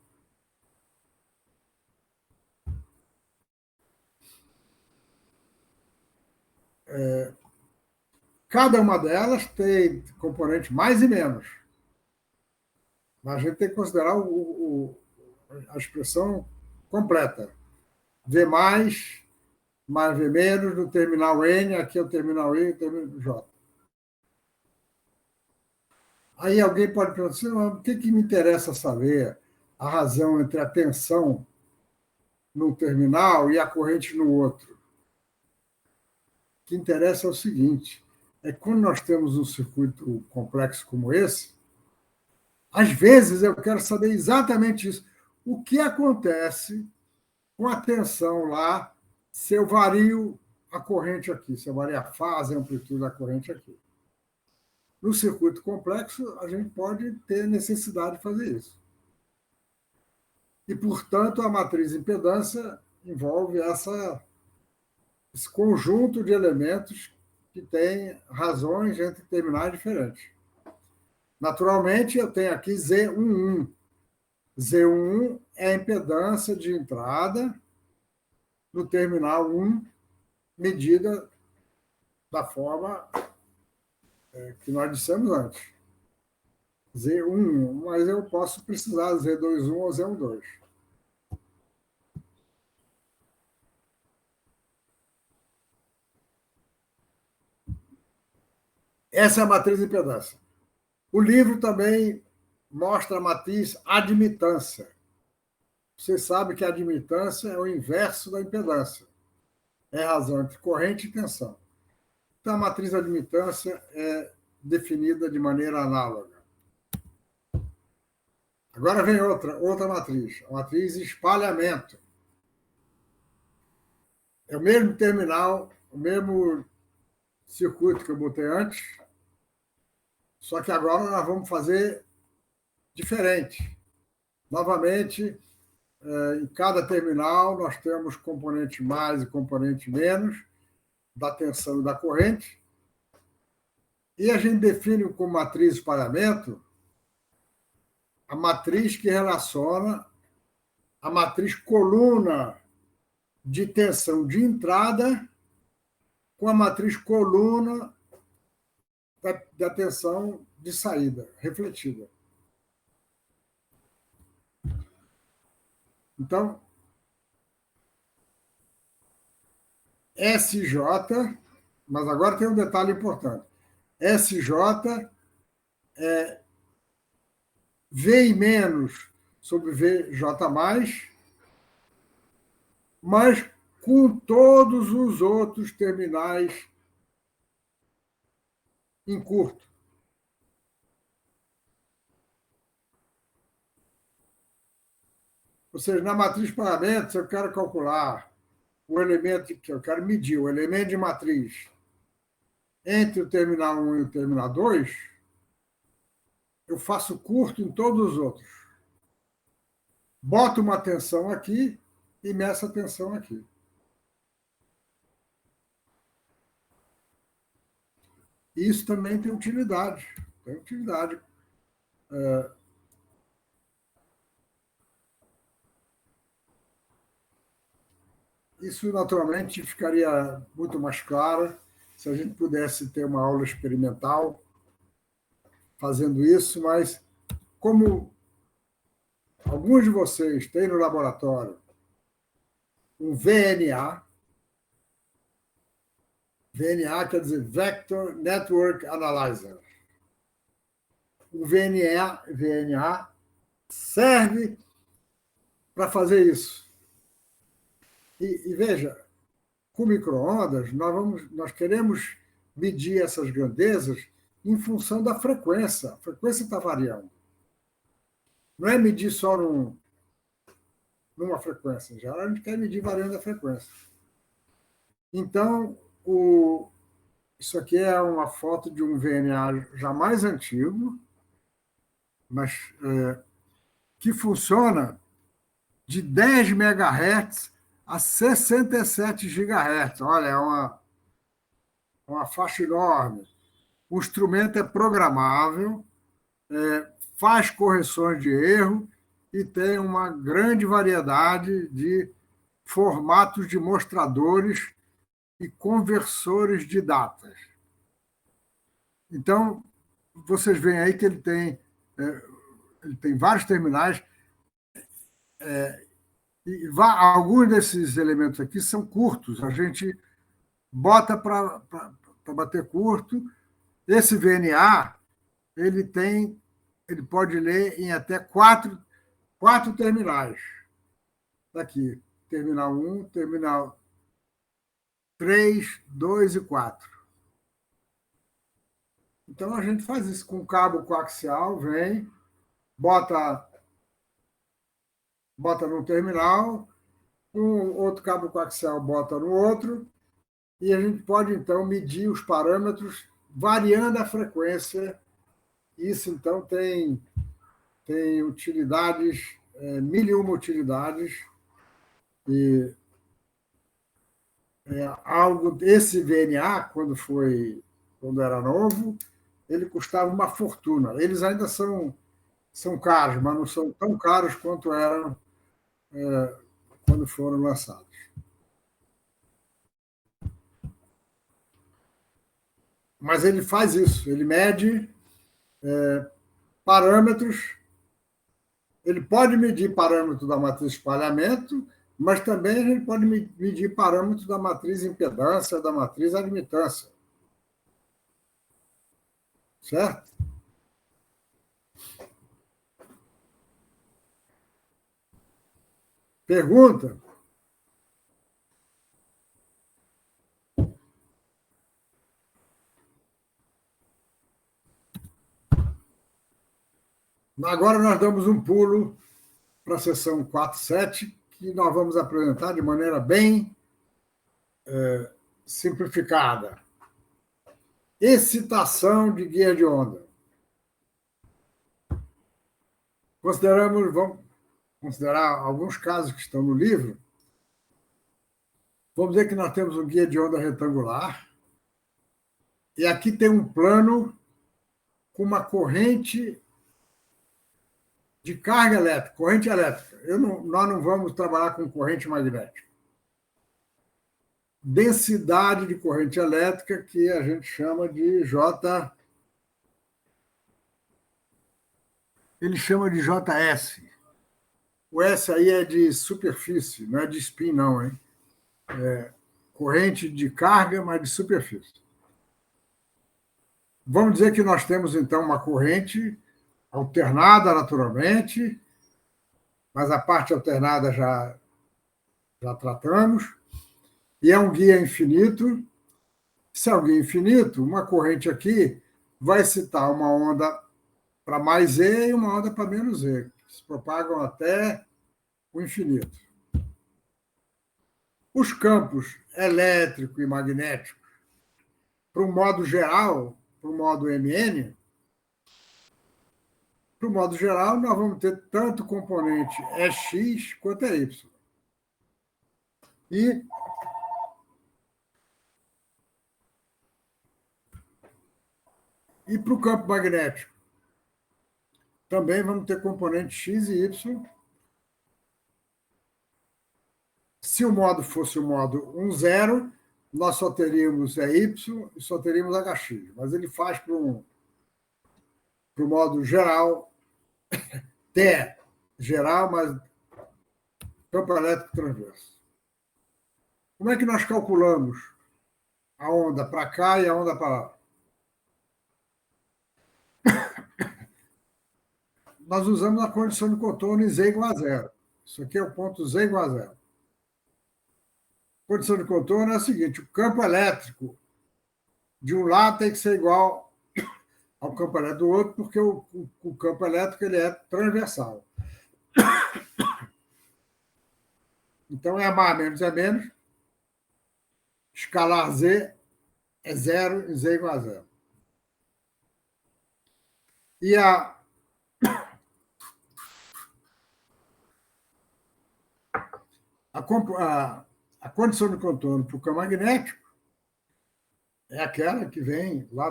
[SPEAKER 1] Cada uma delas tem componente mais e menos. Mas a gente tem que considerar a expressão completa. V mais V menos no terminal N, aqui é o terminal I e o terminal J. Aí alguém pode perguntar assim, o que me interessa saber a razão entre a tensão num terminal e a corrente no outro? O que interessa é o seguinte, é que quando nós temos um circuito complexo como esse, às vezes eu quero saber exatamente isso. O que acontece com a tensão lá se eu vario a corrente aqui, se eu vario a fase, a amplitude da corrente aqui. No circuito complexo, a gente pode ter necessidade de fazer isso. E, portanto, a matriz de impedância envolve esse conjunto de elementos que tem razões entre terminais diferentes. Naturalmente, eu tenho aqui Z11. Z11 é a impedância de entrada no terminal 1, medida da forma que nós dissemos antes. Z11, mas eu posso precisar Z21 ou Z12. Essa é a matriz de impedância. O livro também mostra a matriz admitância. Você sabe que a admitância é o inverso da impedância. É a razão entre corrente e tensão. Então, a matriz de admitância é definida de maneira análoga. Agora vem outra matriz, a matriz de espalhamento. É o mesmo terminal, o mesmo circuito que eu botei antes, só que agora nós vamos fazer diferente. Novamente, em cada terminal, nós temos componente mais e componente menos da tensão e da corrente, e a gente define como matriz de espalhamento a matriz que relaciona a matriz coluna de tensão de entrada com a matriz coluna da tensão de saída, refletida. Então, SJ, mas agora tem um detalhe importante. SJ é V menos sobre VJ mais, mas com todos os outros terminais em curto. Ou seja, na matriz de parâmetros, eu quero calcular o elemento que eu quero medir, o elemento de matriz entre o terminal 1 e o terminal 2, eu faço curto em todos os outros. Boto uma tensão aqui e meço a tensão aqui. Isso também tem utilidade. Tem utilidade. Isso, naturalmente, ficaria muito mais claro se a gente pudesse ter uma aula experimental fazendo isso, mas como alguns de vocês têm no laboratório um VNA, VNA quer dizer Vector Network Analyzer. O VNA serve para fazer isso. E veja, com micro-ondas, nós queremos medir essas grandezas em função da frequência. A frequência está variando. Não é medir só numa frequência. Em geral, a gente quer medir variando a frequência. Então, isso aqui é uma foto de um VNA já mais antigo, mas que funciona de 10 MHz a 67 GHz. Olha, é uma faixa enorme. O instrumento é programável, faz correções de erro e tem uma grande variedade de formatos de mostradores e conversores de datas. Então, vocês veem aí que ele tem vários terminais, e alguns desses elementos aqui são curtos, a gente bota para bater curto. Esse VNA, ele pode ler em até quatro terminais. Daqui, terminal 1, terminal 3, 2 e 4. Então, a gente faz isso com cabo coaxial, vem, bota no terminal, um outro cabo coaxial bota no outro, e a gente pode, então, medir os parâmetros variando a frequência. Isso, então, tem utilidades, mil e uma utilidades, e esse VNA, quando era novo, ele custava uma fortuna. Eles ainda são caros, mas não são tão caros quanto eram quando foram lançados. Mas ele faz isso, ele mede parâmetros, ele pode medir parâmetro da matriz de espalhamento, mas também ele pode medir parâmetros da matriz impedância, da matriz admitância. Certo? Pergunta? Agora nós damos um pulo para a sessão 4.7, que nós vamos apresentar de maneira bem simplificada. Excitação de guia de onda. Vamos considerar alguns casos que estão no livro. Vamos dizer que nós temos um guia de onda retangular, e aqui tem um plano com uma corrente de carga elétrica, corrente elétrica. Nós não vamos trabalhar com corrente magnética. Densidade de corrente elétrica, que a gente chama de J. Ele chama de JS. O S aí é de superfície, não é de spin, não, hein? Corrente de carga, mas de superfície. Vamos dizer que nós temos, então, uma corrente alternada naturalmente, mas a parte alternada já tratamos, e é um guia infinito. Se é um guia infinito, uma corrente aqui vai excitar uma onda para mais Z e uma onda para menos Z, que se propagam até o infinito. Os campos elétrico e magnético, para o modo geral, para o modo MN, para o modo geral, nós vamos ter tanto componente X quanto Y. E para o campo magnético, também vamos ter componente X e Y. Se o modo fosse o modo 1,0, nós só teríamos Y e só teríamos HX. Mas ele faz para o modo geral, T geral, mas campo elétrico transverso. Como é que nós calculamos a onda para cá e a onda para lá? Nós usamos a condição de contorno em Z igual a zero. Isso aqui é o ponto Z igual a zero. A condição de contorno é a seguinte: o campo elétrico de um lado tem que ser igual ao campo elétrico do outro, porque o campo elétrico ele é transversal. Então, é mais menos é menos. Escalar Z é zero e Z igual a zero. E a condição de contorno para o campo magnético é aquela que vem lá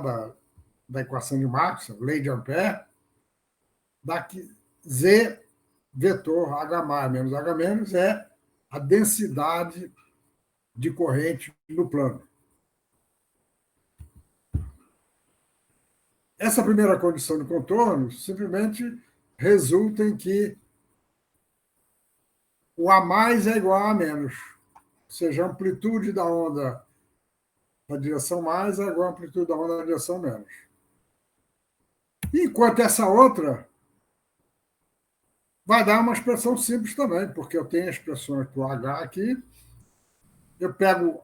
[SPEAKER 1] da equação de Maxwell, lei de Ampère, daqui Z vetor H mais menos H menos é a densidade de corrente no plano. Essa primeira condição de contorno simplesmente resulta em que o A mais é igual a A menos. Ou seja, a amplitude da onda na direção mais é igual à amplitude da onda na direção menos. Enquanto essa outra vai dar uma expressão simples também, porque eu tenho expressões para o H aqui, eu pego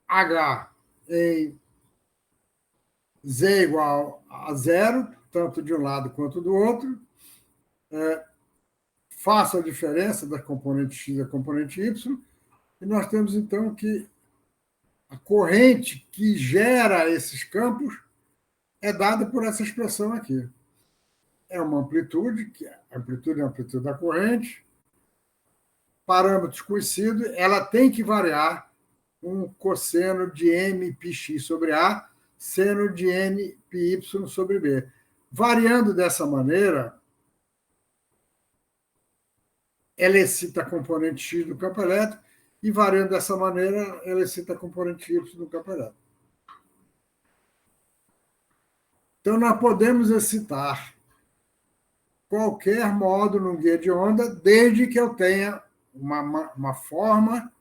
[SPEAKER 1] H em Z igual a zero, tanto de um lado quanto do outro. Faço a diferença da componente x e da componente y, e nós temos, então, que a corrente que gera esses campos é dada por essa expressão aqui. É uma amplitude, que a amplitude é a amplitude da corrente, parâmetros conhecidos, ela tem que variar um cosseno de m πx sobre A, seno de n πy sobre B. Variando dessa maneira, ela excita a componente x do campo elétrico, e variando dessa maneira, ela excita a componente y do campo elétrico. Então, nós podemos excitar qualquer módulo no guia de onda, desde que eu tenha uma forma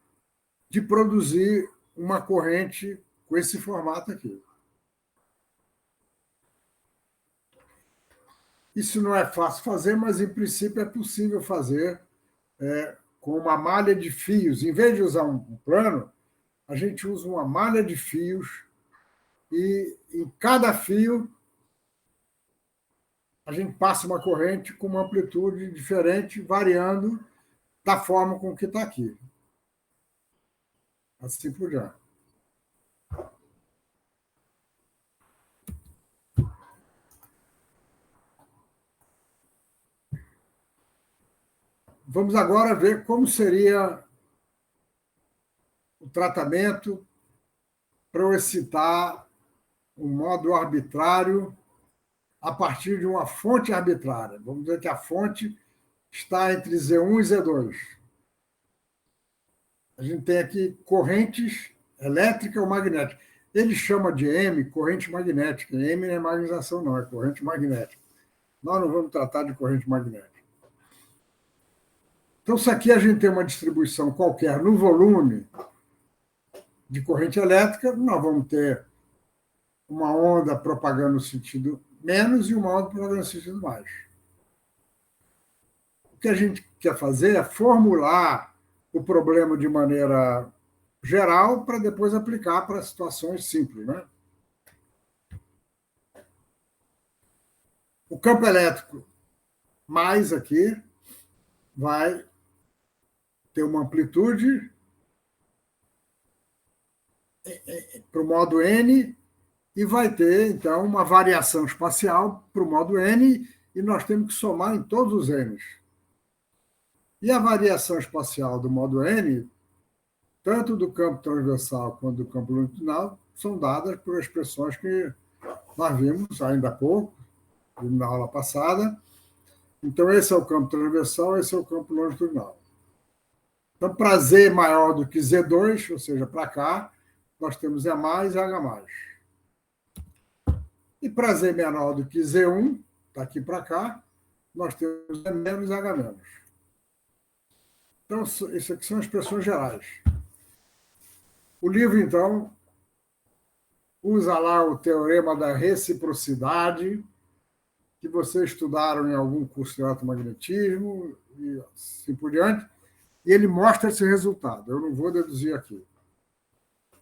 [SPEAKER 1] de produzir uma corrente com esse formato aqui. Isso não é fácil fazer, mas, em princípio, é possível fazer com uma malha de fios. Em vez de usar um plano, a gente usa uma malha de fios e, em cada fio, a gente passa uma corrente com uma amplitude diferente, variando da forma com que está aqui. Assim por diante. Vamos agora ver como seria o tratamento para eu excitar um modo arbitrário a partir de uma fonte arbitrária. Vamos dizer que a fonte está entre Z1 e Z2. A gente tem aqui correntes elétrica ou magnética. Ele chama de M corrente magnética. M não é magnetização, não, é corrente magnética. Nós não vamos tratar de corrente magnética. Então, se aqui a gente tem uma distribuição qualquer no volume de corrente elétrica, nós vamos ter uma onda propagando no sentido menos e uma onda propagando no sentido mais. O que a gente quer fazer é formular o problema de maneira geral para depois aplicar para situações simples, né? O campo elétrico mais aqui vai ter uma amplitude para o modo N e vai ter, então, uma variação espacial para o modo N, e nós temos que somar em todos os N's. E a variação espacial do modo N, tanto do campo transversal quanto do campo longitudinal, são dadas por expressões que nós vimos ainda há pouco, na aula passada. Então, esse é o campo transversal, esse é o campo longitudinal. Então, para Z maior do que Z2, ou seja, para cá, nós temos E mais e H+. E para Z menor do que Z1, daqui para cá, nós temos E menos e H-. Então, isso aqui são expressões gerais. O livro, então, usa lá o teorema da reciprocidade, que vocês estudaram em algum curso de eletromagnetismo, e assim por diante, e ele mostra esse resultado. Eu não vou deduzir aqui.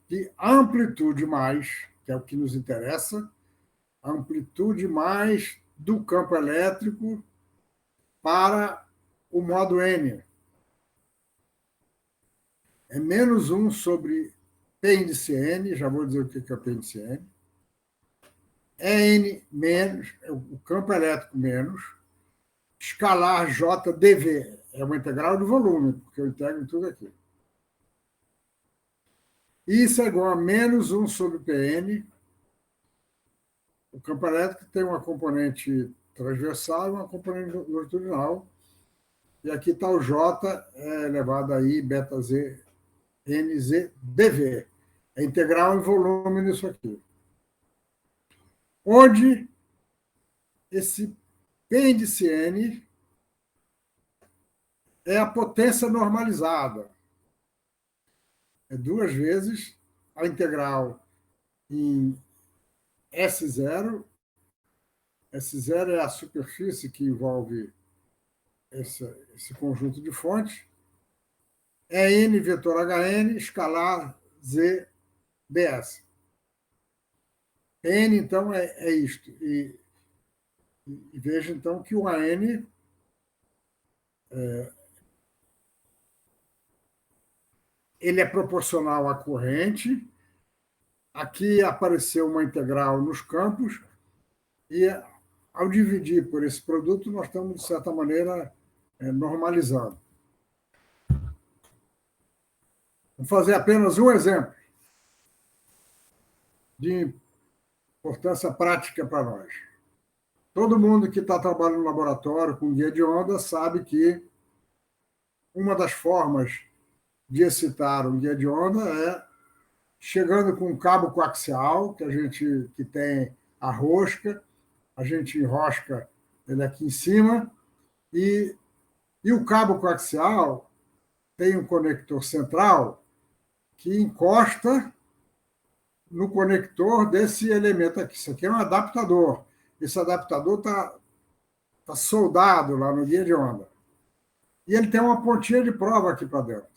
[SPEAKER 1] Que a amplitude mais, que é o que nos interessa, a amplitude mais do campo elétrico para o modo N. É menos 1 sobre P índice N, já vou dizer o que é P índice N. É N menos, o campo elétrico menos, escalar JdV, é uma integral do volume, porque eu integro tudo aqui. Isso é igual a menos 1 sobre Pn. O campo elétrico tem uma componente transversal e uma componente longitudinal. E aqui está o J elevado a I beta Z NZ dV. É integral em volume nisso aqui. Onde esse P índice N é a potência normalizada. É 2 vezes a integral em S0. S0 é a superfície que envolve esse conjunto de fontes. É N vetor HN, escalar Z ds. N, então, é isto. E veja, então, que o AN ele é proporcional à corrente. Aqui apareceu uma integral nos campos, e ao dividir por esse produto, nós estamos, de certa maneira, normalizando. Vou fazer apenas um exemplo de importância prática para nós. Todo mundo que está trabalhando no laboratório com guia de onda sabe que uma das formas de excitar um guia de onda é chegando com um cabo coaxial, que tem a rosca, a gente enrosca ele aqui em cima, e o cabo coaxial tem um conector central que encosta no conector desse elemento aqui. Isso aqui é um adaptador. Esse adaptador está soldado lá no guia de onda. E ele tem uma pontinha de prova aqui para dentro.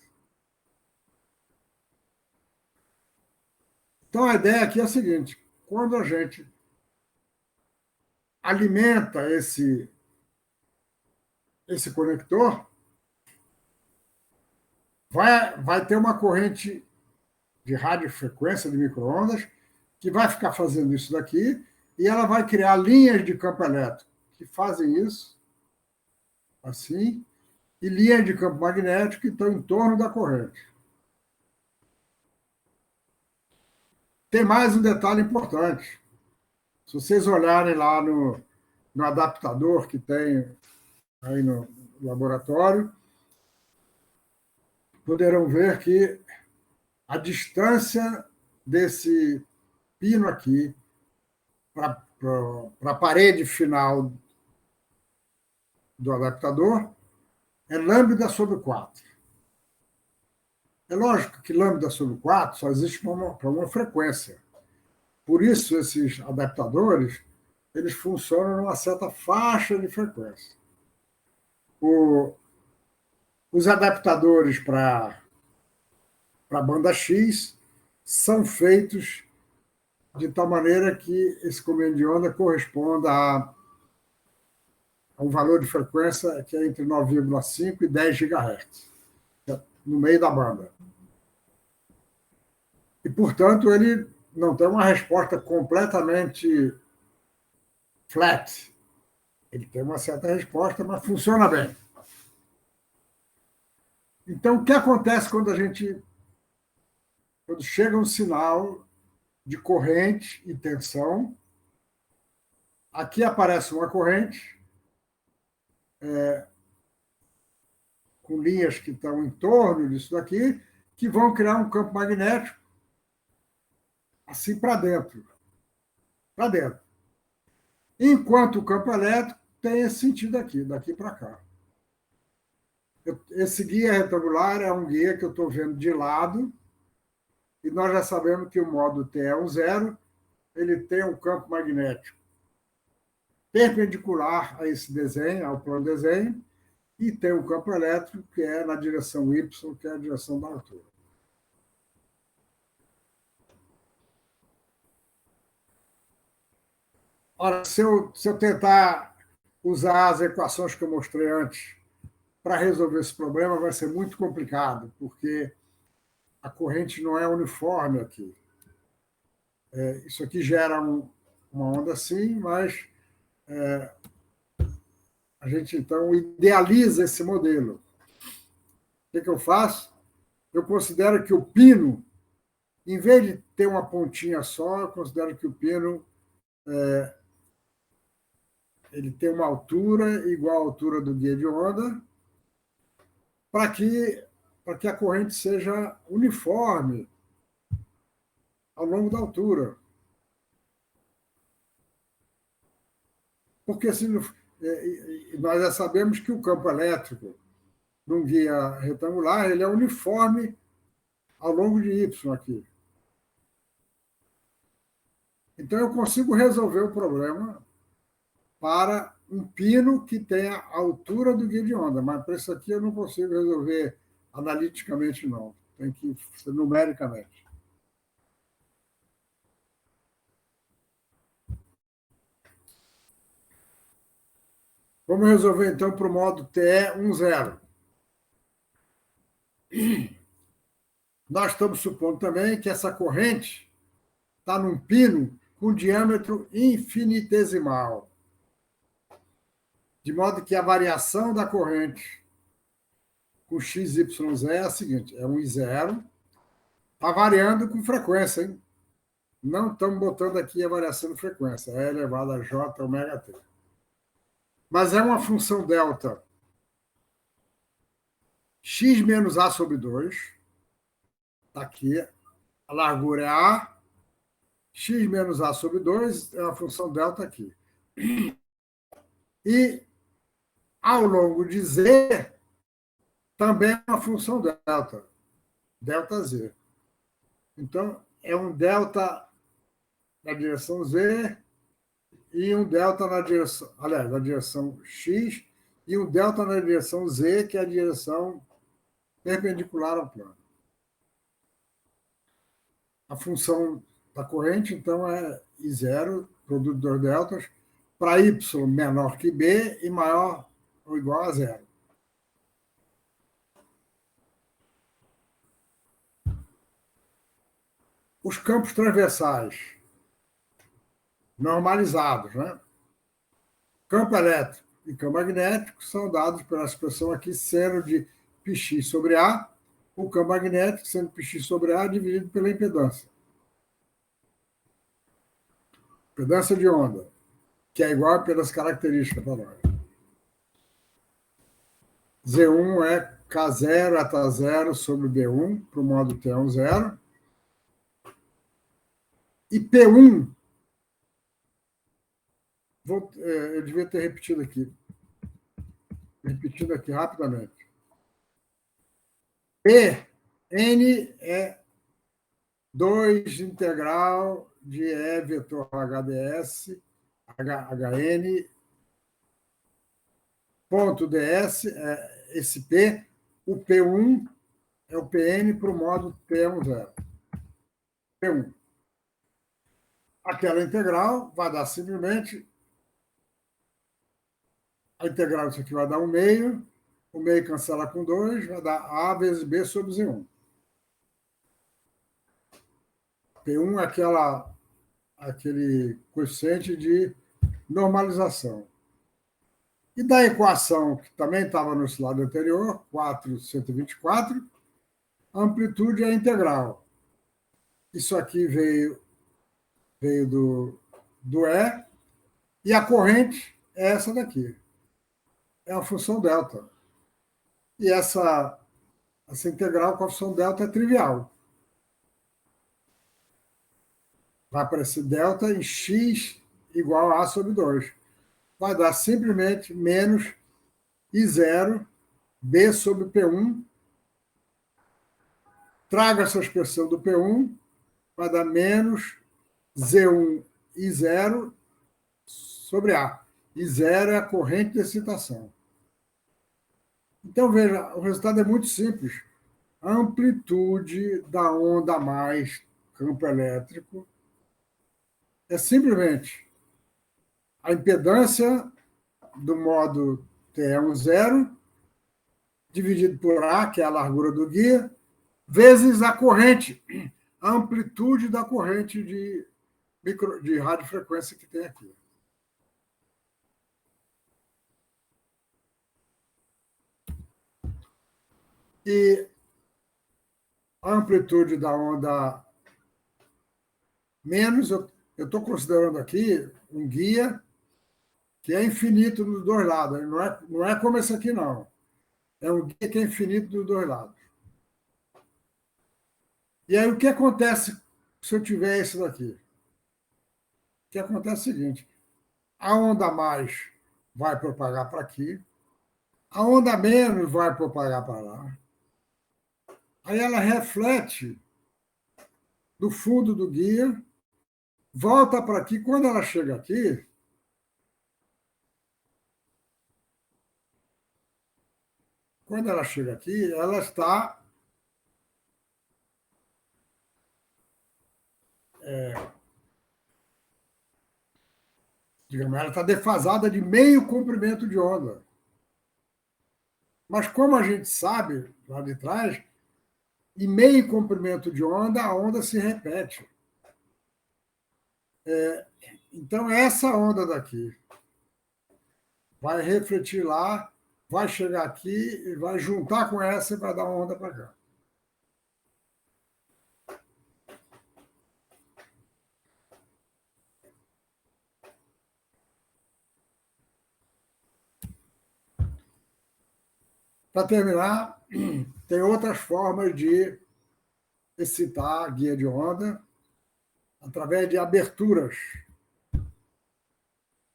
[SPEAKER 1] Então, a ideia aqui é a seguinte: quando a gente alimenta esse conector, vai ter uma corrente de radiofrequência de microondas que vai ficar fazendo isso daqui, e ela vai criar linhas de campo elétrico que fazem isso, assim, e linhas de campo magnético que estão em torno da corrente. Tem mais um detalhe importante. Se vocês olharem lá no adaptador que tem aí no laboratório, poderão ver que a distância desse pino aqui para a parede final do adaptador é lambda sobre 4. É lógico que lambda sobre 4 só existe para uma frequência. Por isso, esses adaptadores eles funcionam numa certa faixa de frequência. Os adaptadores para a banda X são feitos de tal maneira que esse comando de onda corresponda a um valor de frequência que é entre 9,5 e 10 GHz, no meio da banda. E, portanto, ele não tem uma resposta completamente flat. Ele tem uma certa resposta, mas funciona bem. Então, o que acontece quando chega um sinal de corrente e tensão? Aqui aparece uma corrente com linhas que estão em torno disso daqui, que vão criar um campo magnético assim para dentro. Para dentro. Enquanto o campo elétrico tem esse sentido aqui, daqui para cá. Esse guia retangular é um guia que eu estou vendo de lado, e nós já sabemos que o modo T é um zero, ele tem um campo magnético perpendicular a esse desenho, ao plano desenho, e tem um campo elétrico que é na direção Y, que é a direção da altura. Ora, se eu tentar usar as equações que eu mostrei antes para resolver esse problema, vai ser muito complicado, porque a corrente não é uniforme aqui. Isso aqui gera uma onda assim, mas a gente, então, idealiza esse modelo. O que eu faço? Eu considero que o pino, em vez de ter uma pontinha só, eu considero que o pino ele tem uma altura igual à altura do guia de onda, para que a corrente seja uniforme ao longo da altura. Porque assim, nós já sabemos que o campo elétrico num guia retangular ele é uniforme ao longo de Y aqui. Então, eu consigo resolver o problema para um pino que tenha a altura do guia de onda, mas para isso aqui eu não consigo resolver analiticamente, não. Tem que ser numericamente. Vamos resolver, então, para o modo TE 10. Nós estamos supondo também que essa corrente está num pino com diâmetro infinitesimal, de modo que a variação da corrente com XYZ é a seguinte, é um I0, está variando com frequência, hein? Não estamos botando aqui a variação de frequência, é elevado a J ômega T. Mas é uma função delta x menos A sobre 2, está aqui, a largura é A, x menos A sobre 2 é uma função delta aqui. E ao longo de Z, também é uma função delta, delta Z. Então, é um delta na direção Z e um delta na direção, aliás, na direção X e um delta na direção Z, que é a direção perpendicular ao plano. A função da corrente, então, é I0, produto de dois deltas, para Y menor que B e maior ou igual a zero. Os campos transversais normalizados, né? Campo elétrico e campo magnético são dados pela expressão aqui seno de πx sobre A, o campo magnético sendo πx sobre A dividido pela impedância. Impedância de onda, que é igual pelas características para nós. Z1 é K0 eta 0 sobre B1, para o modo T1 0. E P1, eu devia ter repetido aqui. Repetindo aqui rapidamente. N é 2 integral de E vetor HDS, HN, ponto DS, esse P, o P1 é o PN para o modo T10. P1. Aquela integral vai dar simplesmente, a integral disso aqui vai dar 1 meio, o meio cancela com 2, vai dar A vezes B sobre Z1. P1 é aquele coeficiente de normalização. E da equação, que também estava no slide anterior, 4,124, a amplitude é integral. Isso aqui veio do E, e a corrente é essa daqui. É a função delta. E essa integral com a função delta é trivial. Vai aparecer delta em x igual a A sobre 2. Vai dar simplesmente menos I0 B sobre P1. Traga essa expressão do P1, vai dar menos Z1 I0 sobre A. I0 é a corrente de excitação. Então, veja, o resultado é muito simples. A amplitude da onda mais campo elétrico é simplesmente a impedância do modo T1 0, dividido por A, que é a largura do guia, vezes a corrente, a amplitude da corrente de radiofrequência que tem aqui. E a amplitude da onda menos, eu estou considerando aqui um guia que é infinito dos dois lados. Não é como esse aqui, não. É um guia que é infinito dos dois lados. E aí, o que acontece se eu tiver esse daqui? O que acontece é o seguinte, a onda mais vai propagar para aqui, a onda menos vai propagar para lá. Aí ela reflete do fundo do guia, volta para aqui. Quando ela chega aqui, ela está Digamos, ela está defasada de meio comprimento de onda. Mas como a gente sabe, lá de trás, em meio comprimento de onda, a onda se repete. Então, essa onda daqui vai refletir lá, vai chegar aqui e vai juntar com essa e vai dar uma onda para cá. Para terminar, tem outras formas de excitar a guia de onda através de aberturas.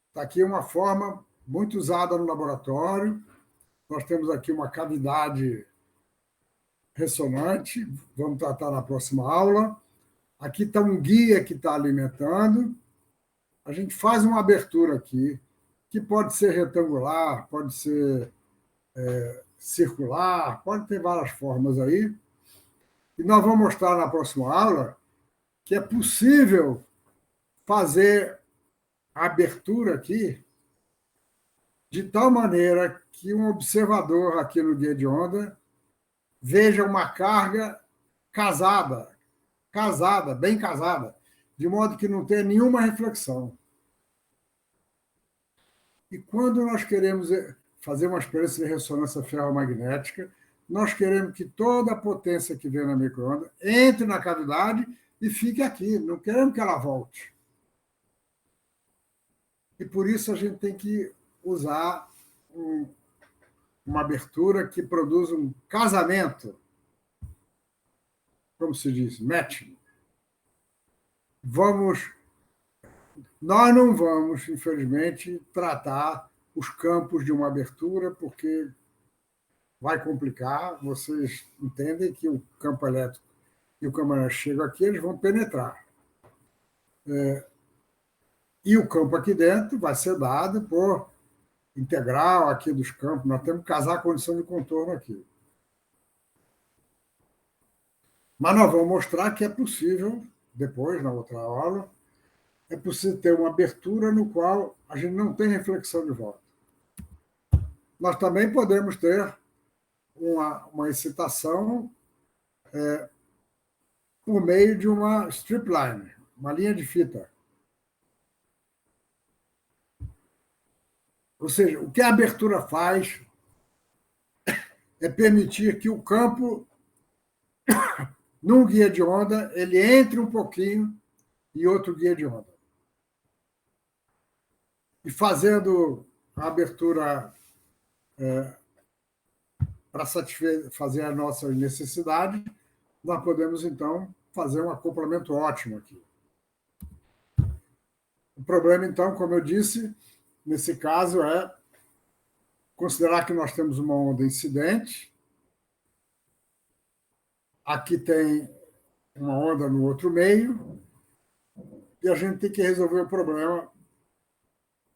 [SPEAKER 1] Está aqui uma forma muito usada no laboratório. Nós temos aqui uma cavidade ressonante, vamos tratar na próxima aula. Aqui está um guia que está alimentando. A gente faz uma abertura aqui, que pode ser retangular, pode ser circular, pode ter várias formas aí. E nós vamos mostrar na próxima aula que é possível fazer a abertura aqui de tal maneira que um observador aqui no guia de onda veja uma carga casada, bem casada, de modo que não tenha nenhuma reflexão. E quando nós queremos fazer uma experiência de ressonância ferromagnética, nós queremos que toda a potência que vem na micro-onda entre na cavidade e fique aqui. Não queremos que ela volte. E por isso a gente tem que usar uma abertura que produz um casamento, como se diz, matching. Nós não vamos, infelizmente, tratar os campos de uma abertura, porque vai complicar. Vocês entendem que o campo elétrico e o campo magnético chegam aqui, eles vão penetrar. E o campo aqui dentro vai ser dado por integral aqui dos campos. Nós temos que casar a condição de contorno aqui. Mas nós vamos mostrar que é possível, depois, na outra aula, é possível ter uma abertura no qual a gente não tem reflexão de volta. Nós também podemos ter uma excitação por meio de uma strip line, uma linha de fita. Ou seja, o que a abertura faz é permitir que o campo, num guia de onda, ele entre um pouquinho em outro guia de onda. E fazendo a abertura para satisfazer a nossa necessidade, nós podemos, então, fazer um acoplamento ótimo aqui. O problema, então, como eu disse, nesse caso, é considerar que nós temos uma onda incidente, aqui tem uma onda no outro meio, e a gente tem que resolver o problema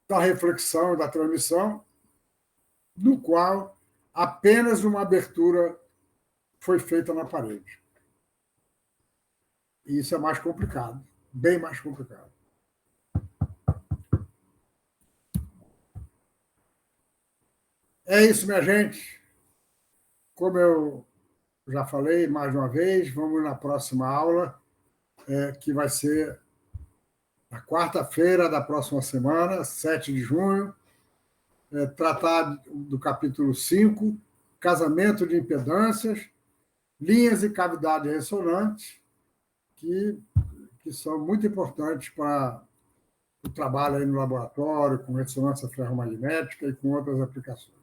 [SPEAKER 1] da reflexão e da transmissão, no qual apenas uma abertura foi feita na parede. E isso é mais complicado, bem mais complicado. É isso, minha gente. Como eu já falei mais uma vez, vamos na próxima aula, que vai ser na quarta-feira da próxima semana, 7 de junho, tratar do capítulo 5, casamento de impedâncias, linhas e cavidade ressonante, que são muito importantes para o trabalho aí no laboratório, com ressonância ferromagnética e com outras aplicações.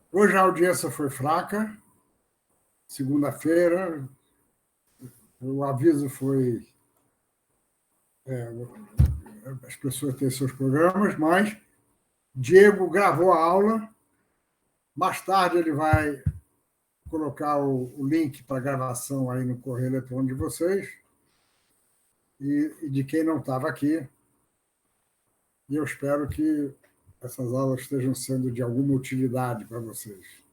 [SPEAKER 1] Hoje a audiência foi fraca, segunda-feira, o aviso foi as pessoas têm seus programas, mas Diego gravou a aula, mais tarde ele vai colocar o link para gravação aí no correio eletrônico de vocês, e de quem não estava aqui. E eu espero que essas aulas estejam sendo de alguma utilidade para vocês.